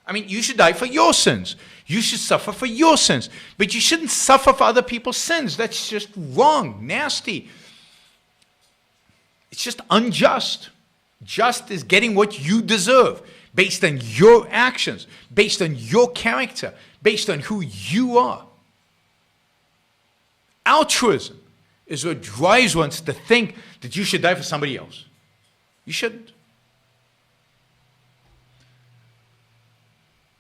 I mean, you should die for your sins. You should suffer for your sins. But you shouldn't suffer for other people's sins. That's just wrong, nasty. It's just unjust. Just is getting what you deserve based on your actions, based on your character, based on who you are. Altruism is what drives one to think that you should die for somebody else. You shouldn't.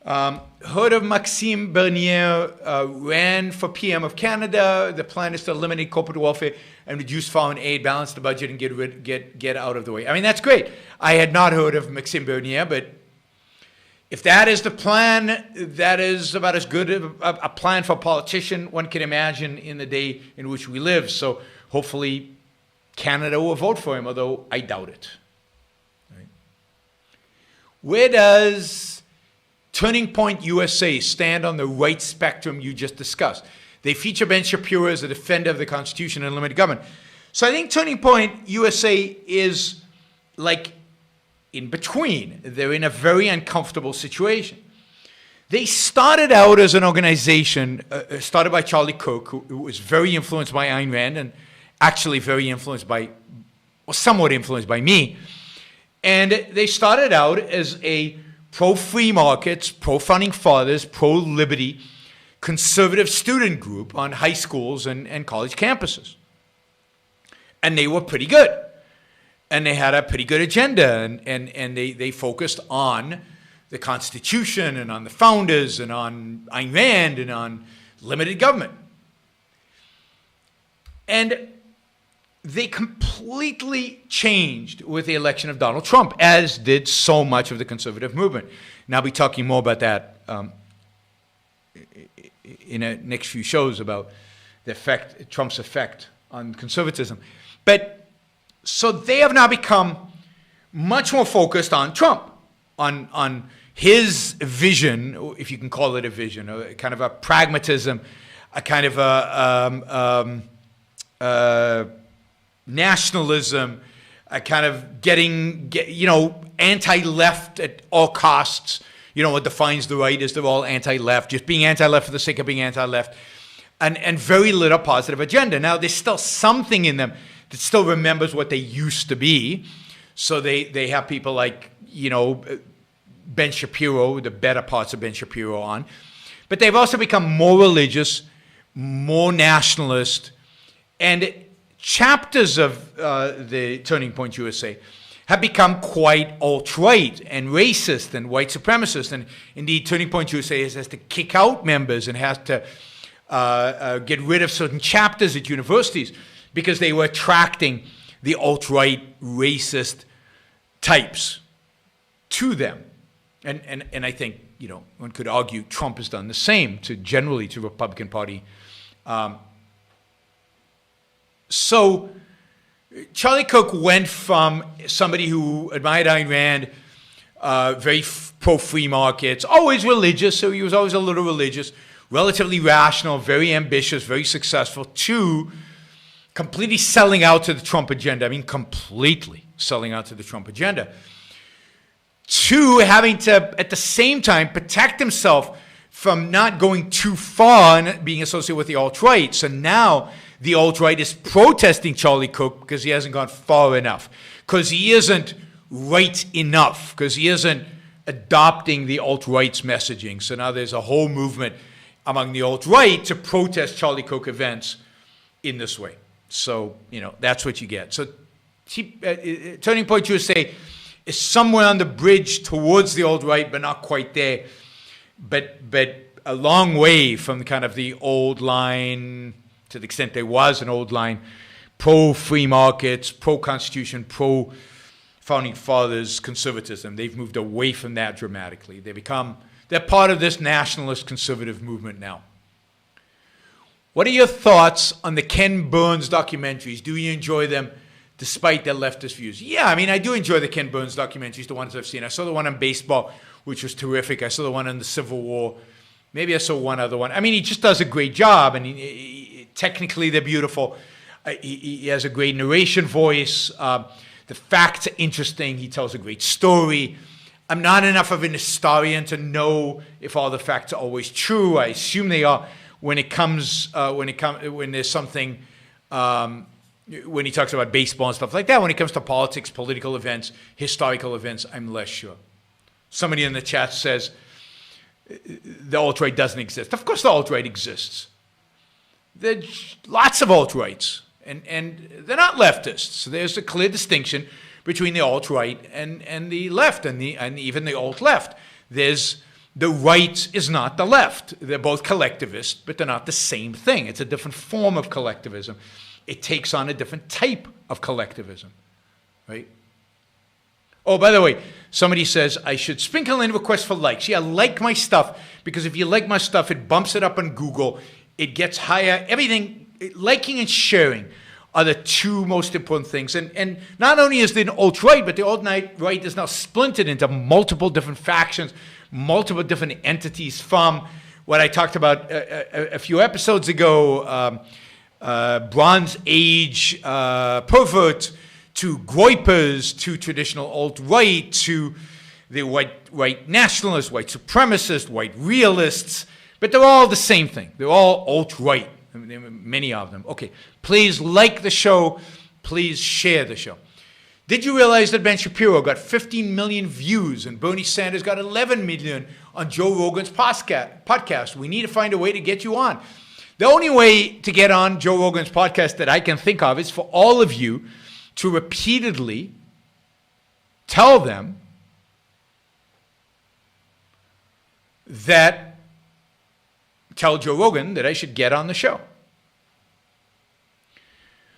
Heard of Maxime Bernier ran for PM of Canada. The plan is to eliminate corporate welfare and reduce foreign aid, balance the budget, and get out of the way. I mean, that's great. I had not heard of Maxime Bernier, but if that is the plan, that is about as good a plan for a politician one can imagine in the day in which we live. So hopefully Canada will vote for him, although I doubt it. Right? Where does Turning Point USA stand on the right spectrum you just discussed? They feature Ben Shapiro as a defender of the Constitution and limited government. So I think Turning Point USA is like in between. They're in a very uncomfortable situation. They started out as an organization started by Charlie Kirk, who was very influenced by Ayn Rand and actually very influenced by, or somewhat influenced by me. And they started out as a pro-free markets, pro-founding fathers, pro-liberty, conservative student group on high schools and college campuses. And they were pretty good. And they had a pretty good agenda, and they focused on the Constitution and on the founders and on Ayn Rand and on limited government. And they completely changed with the election of Donald Trump, as did so much of the conservative movement. And I'll be talking more about that in the next few shows about the effect, Trump's effect on conservatism. But so they have now become much more focused on Trump, on his vision, if you can call it a vision, a kind of a pragmatism, a kind of a nationalism, a kind of anti-left at all costs. You know, what defines the right is they're all anti-left, just being anti-left for the sake of being anti-left, and very little positive agenda. Now, there's still something in them that still remembers what they used to be. So they have people like, Ben Shapiro, the better parts of Ben Shapiro on. But they've also become more religious, more nationalist, and chapters of the Turning Point USA have become quite alt-right and racist and white supremacist. And indeed, Turning Point USA has to kick out members and has to get rid of certain chapters at universities because they were attracting the alt-right racist types to them. And I think, one could argue Trump has done the same generally to Republican Party. So Charlie Cook went from somebody who admired Ayn Rand, very pro-free markets, always religious, so he was always a little religious, relatively rational, very ambitious, very successful, to completely selling out to the Trump agenda. I mean, completely selling out to the Trump agenda. To having to, at the same time, protect himself from not going too far and being associated with the alt-right. So now the alt-right is protesting Charlie Cook because he hasn't gone far enough, because he isn't right enough, because he isn't adopting the alt-right's messaging. So now there's a whole movement among the alt-right to protest Charlie Cook events in this way. So, that's what you get. So Turning Point USA is somewhere on the bridge towards the alt-right, but not quite there. But a long way from kind of the old line, to the extent there was an old line, pro-free markets, pro-constitution, pro-founding fathers conservatism. They've moved away from that dramatically. They're part of this nationalist conservative movement now. What are your thoughts on the Ken Burns documentaries? Do you enjoy them despite their leftist views? Yeah, I do enjoy the Ken Burns documentaries, the ones I've seen. I saw the one on baseball, which was terrific. I saw the one on the Civil War. Maybe I saw one other one. He just does a great job, and technically they're beautiful. He has a great narration voice. The facts are interesting. He tells a great story. I'm not enough of an historian to know if all the facts are always true. I assume they are. When there's something, when he talks about baseball and stuff like that, when it comes to politics, political events, historical events, I'm less sure. Somebody in the chat says the alt-right doesn't exist. Of course the alt-right exists. There's lots of alt-rights, and they're not leftists. So there's a clear distinction between the alt-right and the left, and even the alt-left. The right is not the left. They're both collectivist, but they're not the same thing. It's a different form of collectivism. It takes on a different type of collectivism, right? Oh, by the way, somebody says I should sprinkle in requests for likes. Yeah, like my stuff, because if you like my stuff, it bumps it up on Google. It gets higher. Everything, liking and sharing are the two most important things. And not only is the alt-right, but the alt-right is now splintered into multiple different factions, multiple different entities, from what I talked about a few episodes ago, Bronze Age pervert, to groypers, to traditional alt-right, to the white nationalists, white supremacists, white realists, but they're all the same thing. They're all alt-right, many of them. Okay, please like the show, please share the show. Did you realize that Ben Shapiro got 15 million views and Bernie Sanders got 11 million on Joe Rogan's podcast? We need to find a way to get you on. The only way to get on Joe Rogan's podcast that I can think of is for all of you to repeatedly tell them tell Joe Rogan that I should get on the show.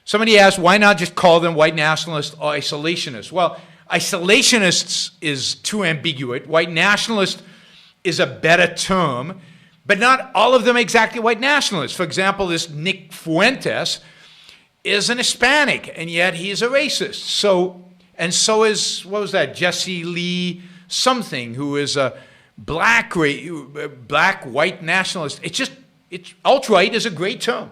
Somebody asked, why not just call them white nationalists or isolationists? Well, isolationists is too ambiguous. White nationalist is a better term, but not all of them exactly white nationalists. For example, this Nick Fuentes is an Hispanic, and yet he is a racist. So is, what was that, Jesse Lee something, who is a black white nationalist. It's alt-right is a great term.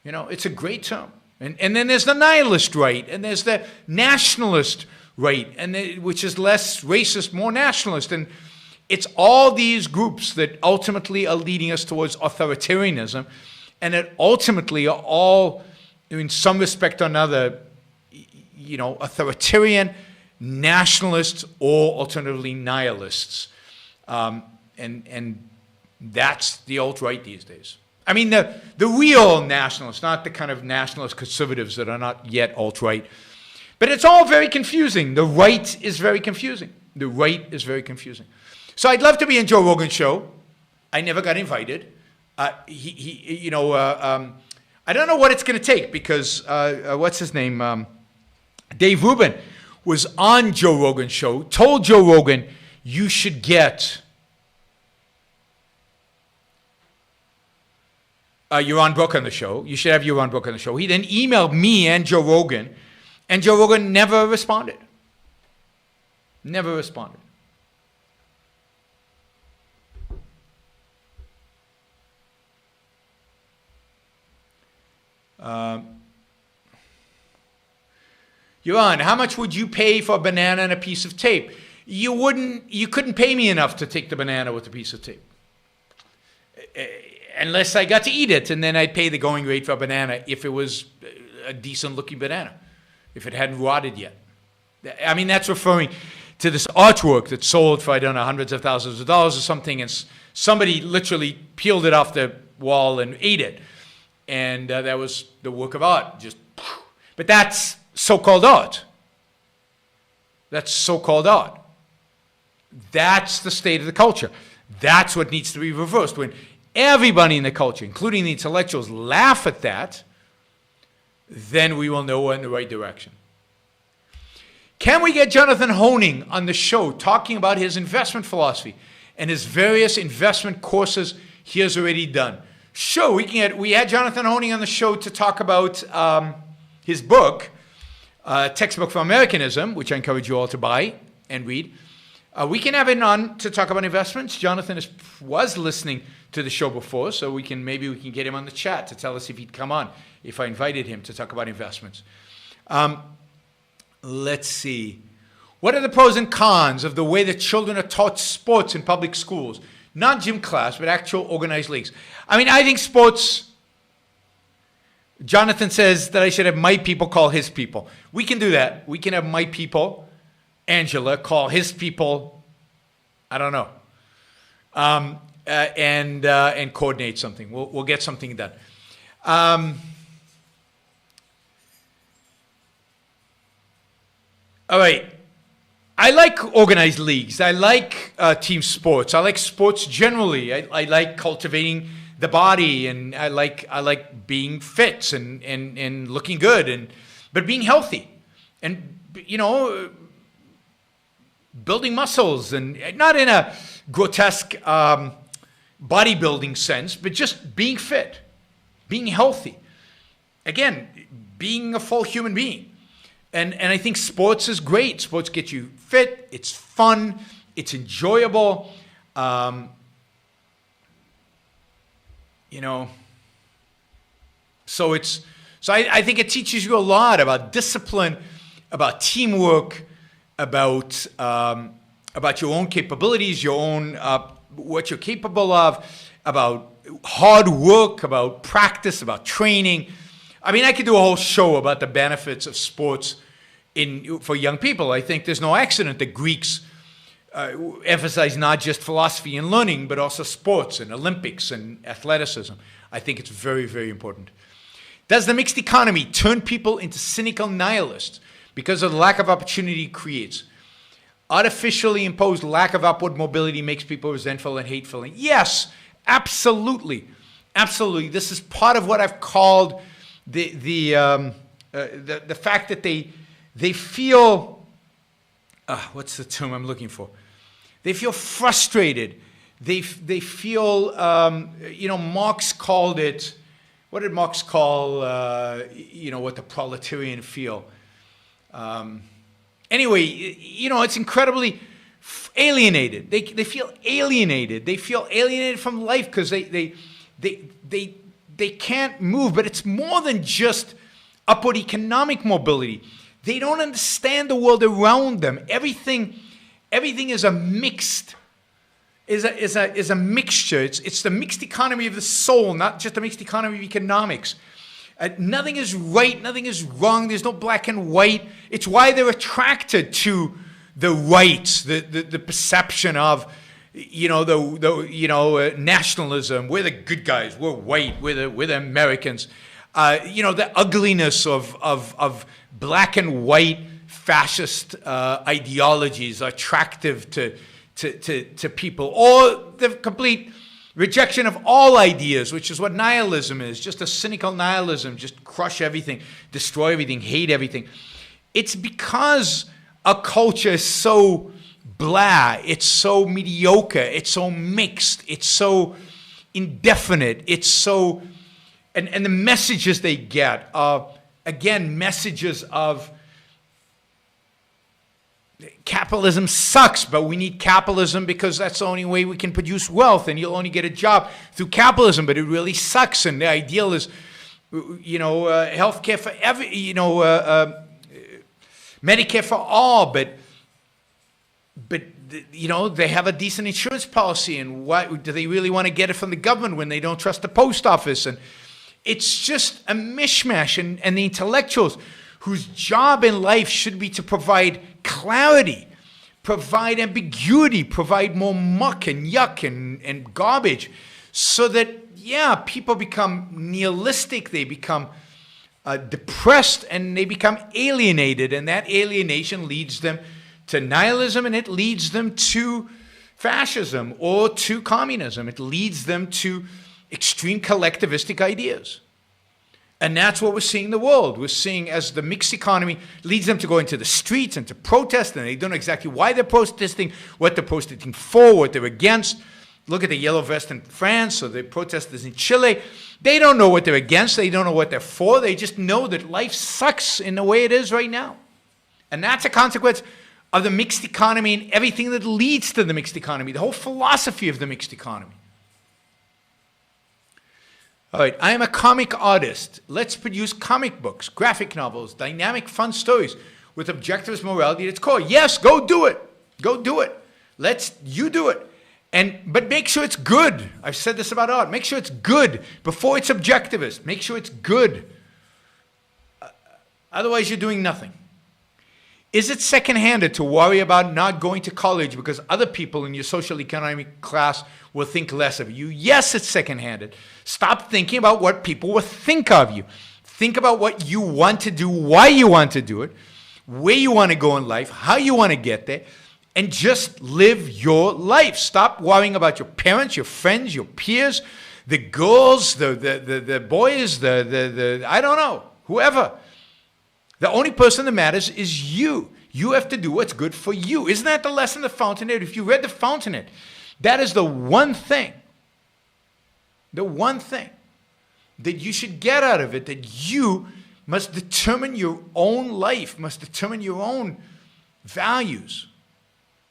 It's a great term. And then there's the nihilist right, and there's the nationalist right, which is less racist, more nationalist. And it's all these groups that ultimately are leading us towards authoritarianism, and that ultimately are all, in some respect or another, authoritarian, nationalists, or alternatively nihilists. And that's the alt-right these days. The real nationalists, not the kind of nationalist conservatives that are not yet alt-right. But it's all very confusing. The right is very confusing. The right is very confusing. So I'd love to be in Joe Rogan's show. I never got invited. I don't know what it's going to take because what's his name? Dave Rubin was on Joe Rogan's show, told Joe Rogan, you should get Yaron Brook on the show. You should have Yaron Brook on the show. He then emailed me and Joe Rogan never responded. Never responded. Yaron, how much would you pay for a banana and a piece of tape? You couldn't pay me enough to take the banana with a piece of tape. Unless I got to eat it, and then I'd pay the going rate for a banana if it was a decent looking banana, if it hadn't rotted yet. I mean, that's referring to this artwork that's sold for, I don't know, hundreds of thousands of dollars or something, and somebody literally peeled it off the wall and ate it. And that was the work of art. But that's so-called art. That's so-called art. That's the state of the culture. That's what needs to be reversed. When everybody in the culture, including the intellectuals, laugh at that, then we will know we're in the right direction. Can we get Jonathan Hoenig on the show talking about his investment philosophy and his various investment courses he has already done? Sure, we had Jonathan Hoenig on the show to talk about his book, Textbook for Americanism, which I encourage you all to buy and read. We can have him on to talk about investments. Jonathan was listening to the show before, so maybe we can get him on the chat to tell us if he'd come on, if I invited him to talk about investments. Let's see. What are the pros and cons of the way that children are taught sports in public schools? Not gym class, but actual organized leagues. I mean, I think sports, Jonathan says that I should have my people call his people. We can do that. We can have my people, Angela, call his people, I don't know, and coordinate something. We'll get something done. All right. I like organized leagues. I like team sports. I like sports generally. I like cultivating the body, and I like being fit and looking good, but being healthy, and building muscles, and not in a grotesque bodybuilding sense, but just being fit, being healthy. Again, being a full human being. And I think sports is great. Sports get you fit. It's fun. It's enjoyable. So I think it teaches you a lot about discipline, about teamwork, about your own capabilities, your own what you're capable of, about hard work, about practice, about training. I mean, I could do a whole show about the benefits of sports for young people. I think there's no accident that Greeks emphasize not just philosophy and learning, but also sports and Olympics and athleticism. I think it's very, very important. Does the mixed economy turn people into cynical nihilists because of the lack of opportunity it creates? Artificially imposed lack of upward mobility makes people resentful and hateful. And yes, absolutely. Absolutely. This is part of what I've called the fact that they feel, what's the term I'm looking for? They feel frustrated. They feel, Marx called it, what did Marx call, what the proletarian feel? Anyway, it's incredibly alienated. They feel alienated. They feel alienated from life because they can't move. But it's more than just upward economic mobility. They don't understand the world around them. Everything is a mixed. Is a mixture. It's the mixed economy of the soul, not just the mixed economy of economics. Nothing is right, nothing is wrong. There's no black and white. It's why they're attracted to the right, the perception of, nationalism. We're the good guys. We're white. We're the Americans. The ugliness of black and white fascist ideologies are attractive to people, or the complete rejection of all ideas, which is what nihilism is, just a cynical nihilism, just crush everything, destroy everything, hate everything. It's because a culture is so blah, it's so mediocre, it's so mixed, it's so indefinite, it's so, and the messages they get are, again, messages of capitalism sucks, but we need capitalism because that's the only way we can produce wealth, and you'll only get a job through capitalism, but it really sucks, and the ideal is, healthcare for Medicare for all, but they have a decent insurance policy, and what do they really want to get it from the government when they don't trust the post office? And it's just a mishmash, and the intellectuals whose job in life should be to provide clarity, provide ambiguity, provide more muck and yuck and garbage, so that, people become nihilistic, they become depressed, and they become alienated, and that alienation leads them to nihilism, and it leads them to fascism or to communism. It leads them to extreme collectivistic ideas. And that's what we're seeing in the world. We're seeing as the mixed economy leads them to go into the streets and to protest, and they don't know exactly why they're protesting, what they're protesting for, what they're against. Look at the yellow vest in France or the protesters in Chile. They don't know what they're against. They don't know what they're for. They just know that life sucks in the way it is right now. And that's a consequence of the mixed economy and everything that leads to the mixed economy, the whole philosophy of the mixed economy. All right, I am a comic artist. Let's produce comic books, graphic novels, dynamic, fun stories with objectivist morality at its core. Yes, go do it. Go do it. You do it. But make sure it's good. I've said this about art. Make sure it's good before it's objectivist. Make sure it's good. Otherwise, you're doing nothing. Is it second-handed to worry about not going to college because other people in your social economic class will think less of you? Yes, it's second-handed. Stop thinking about what people will think of you. Think about what you want to do, why you want to do it, where you want to go in life, how you want to get there, and just live your life. Stop worrying about your parents, your friends, your peers, the girls, the boys, I don't know, whoever. The only person that matters is you. You have to do what's good for you. Isn't that the lesson of the Fountainhead? If you read the Fountainhead, that is the one thing that you should get out of it, that you must determine your own life, must determine your own values,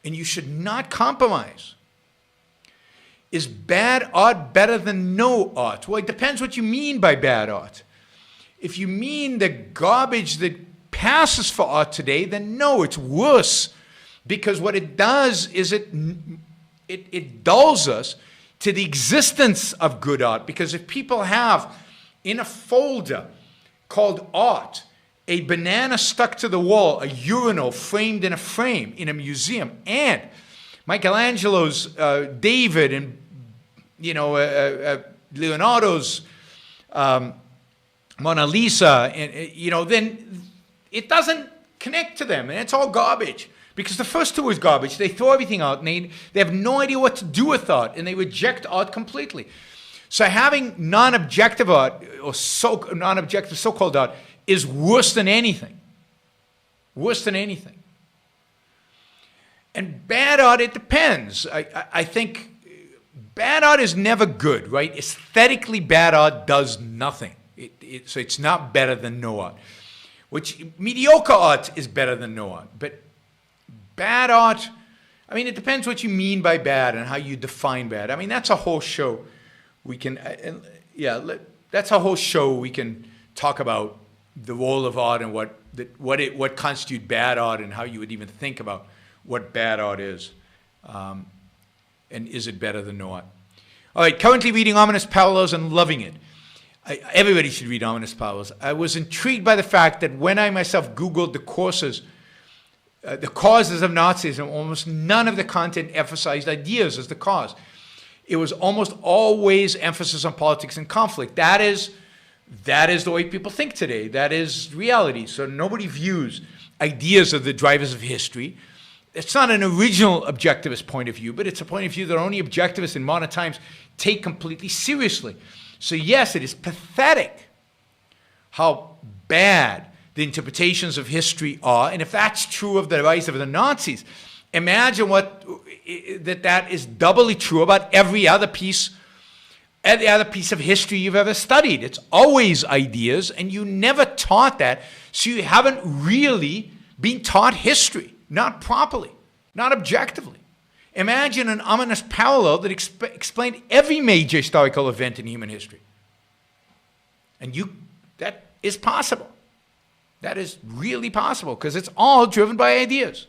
and you should not compromise. Is bad art better than no art? Well, it depends what you mean by bad art. If you mean the garbage that passes for art today, then no, it's worse. Because what it does is it dulls us to the existence of good art. Because if people have in a folder called art, a banana stuck to the wall, a urinal framed in a frame in a museum, and Michelangelo's David and Leonardo's Mona Lisa, and then it doesn't connect to them, and it's all garbage. Because the first two is garbage. They throw everything out, and they have no idea what to do with art, and they reject art completely. So having non-objective art, or non-objective so-called art, is worse than anything. Worse than anything. And bad art, it depends. I think bad art is never good, right? Aesthetically, bad art does nothing. So it's not better than no art. Which mediocre art is better than no art. But bad art, it depends what you mean by bad and how you define bad. That's a whole show. We can, that's a whole show we can talk about the role of art and what constitutes bad art and how you would even think about what bad art is. And is it better than no art? All right, currently reading Ominous Parallels and loving it. Everybody should read Ominous Parallels. I was intrigued by the fact that when I myself Googled the causes of Nazism, almost none of the content emphasized ideas as the cause. It was almost always emphasis on politics and conflict. That is the way people think today. That is reality. So nobody views ideas as the drivers of history. It's not an original objectivist point of view, but it's a point of view that only objectivists in modern times take completely seriously. So yes, it is pathetic how bad the interpretations of history are. And if that's true of the rise of the Nazis, imagine that is doubly true about every other piece of history you've ever studied. It's always ideas, and you never taught that, so you haven't really been taught history, not properly, not objectively. Imagine an ominous parallel that explained every major historical event in human history. And that is possible. That is really possible, because it's all driven by ideas.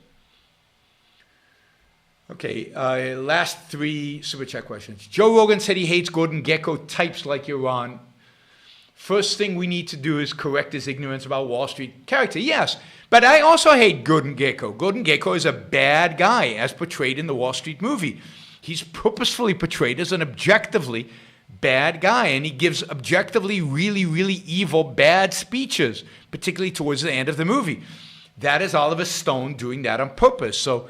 Okay, last 3 Super Chat questions. Joe Rogan said he hates Gordon Gekko types like Yaron. First thing we need to do is correct his ignorance about Wall Street character. Yes, but I also hate Gordon Gekko. Gordon Gekko is a bad guy, as portrayed in the Wall Street movie. He's purposefully portrayed as an objectively bad guy, and he gives objectively really, really evil, bad speeches, particularly towards the end of the movie. That is Oliver Stone doing that on purpose. So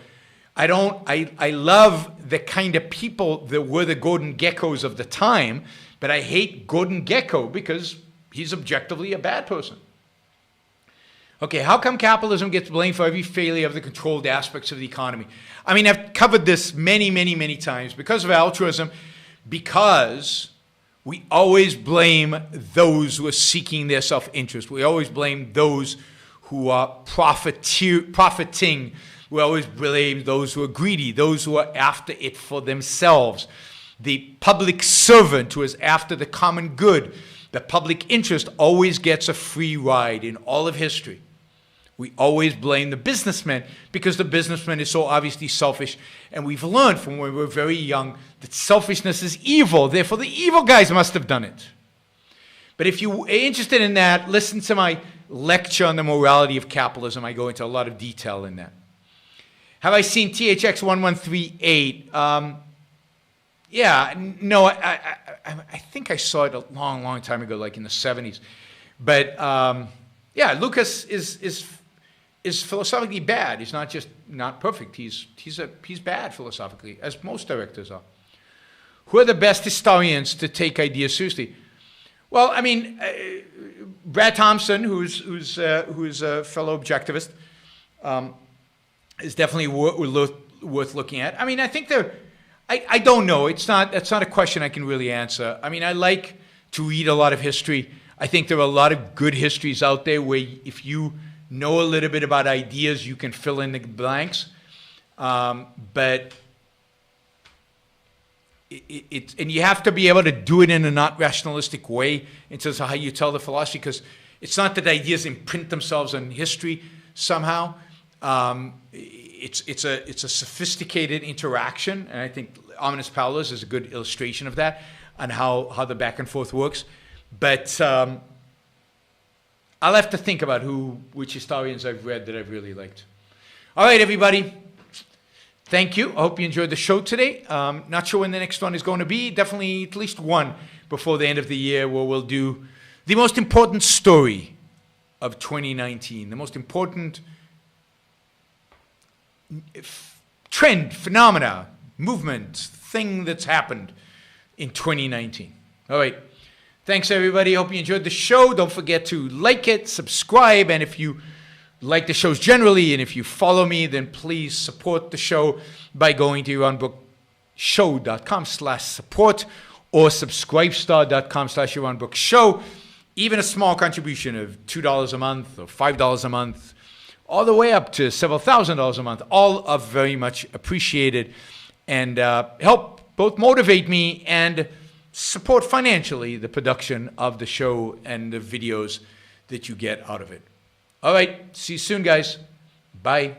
I love the kind of people that were the Gordon Gekkos of the time, but I hate Gordon Gekko because he's objectively a bad person. Okay, how come capitalism gets blamed for every failure of the controlled aspects of the economy? I mean, I've covered this many, many, many times. Because of altruism, because we always blame those who are seeking their self-interest. We always blame those who are profiting. We always blame those who are greedy, those who are after it for themselves. The public servant who is after the common good. The public interest always gets a free ride in all of history. We always blame the businessman because the businessman is so obviously selfish. And we've learned from when we were very young that selfishness is evil. Therefore, the evil guys must have done it. But if you're interested in that, listen to my lecture on the morality of capitalism. I go into a lot of detail in that. Have I seen THX 1138? Yeah, no, I think I saw it a long, long time ago, like in the 70s. But yeah, Lucas is philosophically bad. He's not just not perfect. He's bad philosophically, as most directors are. Who are the best historians to take ideas seriously? Well, I mean, Brad Thompson, who's a fellow objectivist, is definitely worth looking at. I mean, I think I don't know. That's not a question I can really answer. I mean, I like to read a lot of history. I think there are a lot of good histories out there where if you know a little bit about ideas, you can fill in the blanks. But and you have to be able to do it in a not rationalistic way in terms of how you tell the philosophy, because it's not that ideas imprint themselves on history somehow. It's a sophisticated interaction, and I think Ominous Parallels is a good illustration of that, and how the back and forth works. But I'll have to think about which historians I've read that I've really liked. All right, everybody. Thank you. I hope you enjoyed the show today. Not sure when the next one is going to be. Definitely at least one before the end of the year, where we'll do the most important story of 2019, the most important trend, phenomena, movement, thing that's happened in 2019. All right. Thanks, everybody. Hope you enjoyed the show. Don't forget to like it, subscribe, and if you like the shows generally, and if you follow me, then please support the show by going to yaronbrookshow.com/support or subscribestar.com/yaronbrookshow. Even a small contribution of $2 a month or $5 a month, all the way up to several $1,000s a month, all are very much appreciated and help both motivate me and support financially the production of the show and the videos that you get out of it. All right, see you soon, guys. Bye.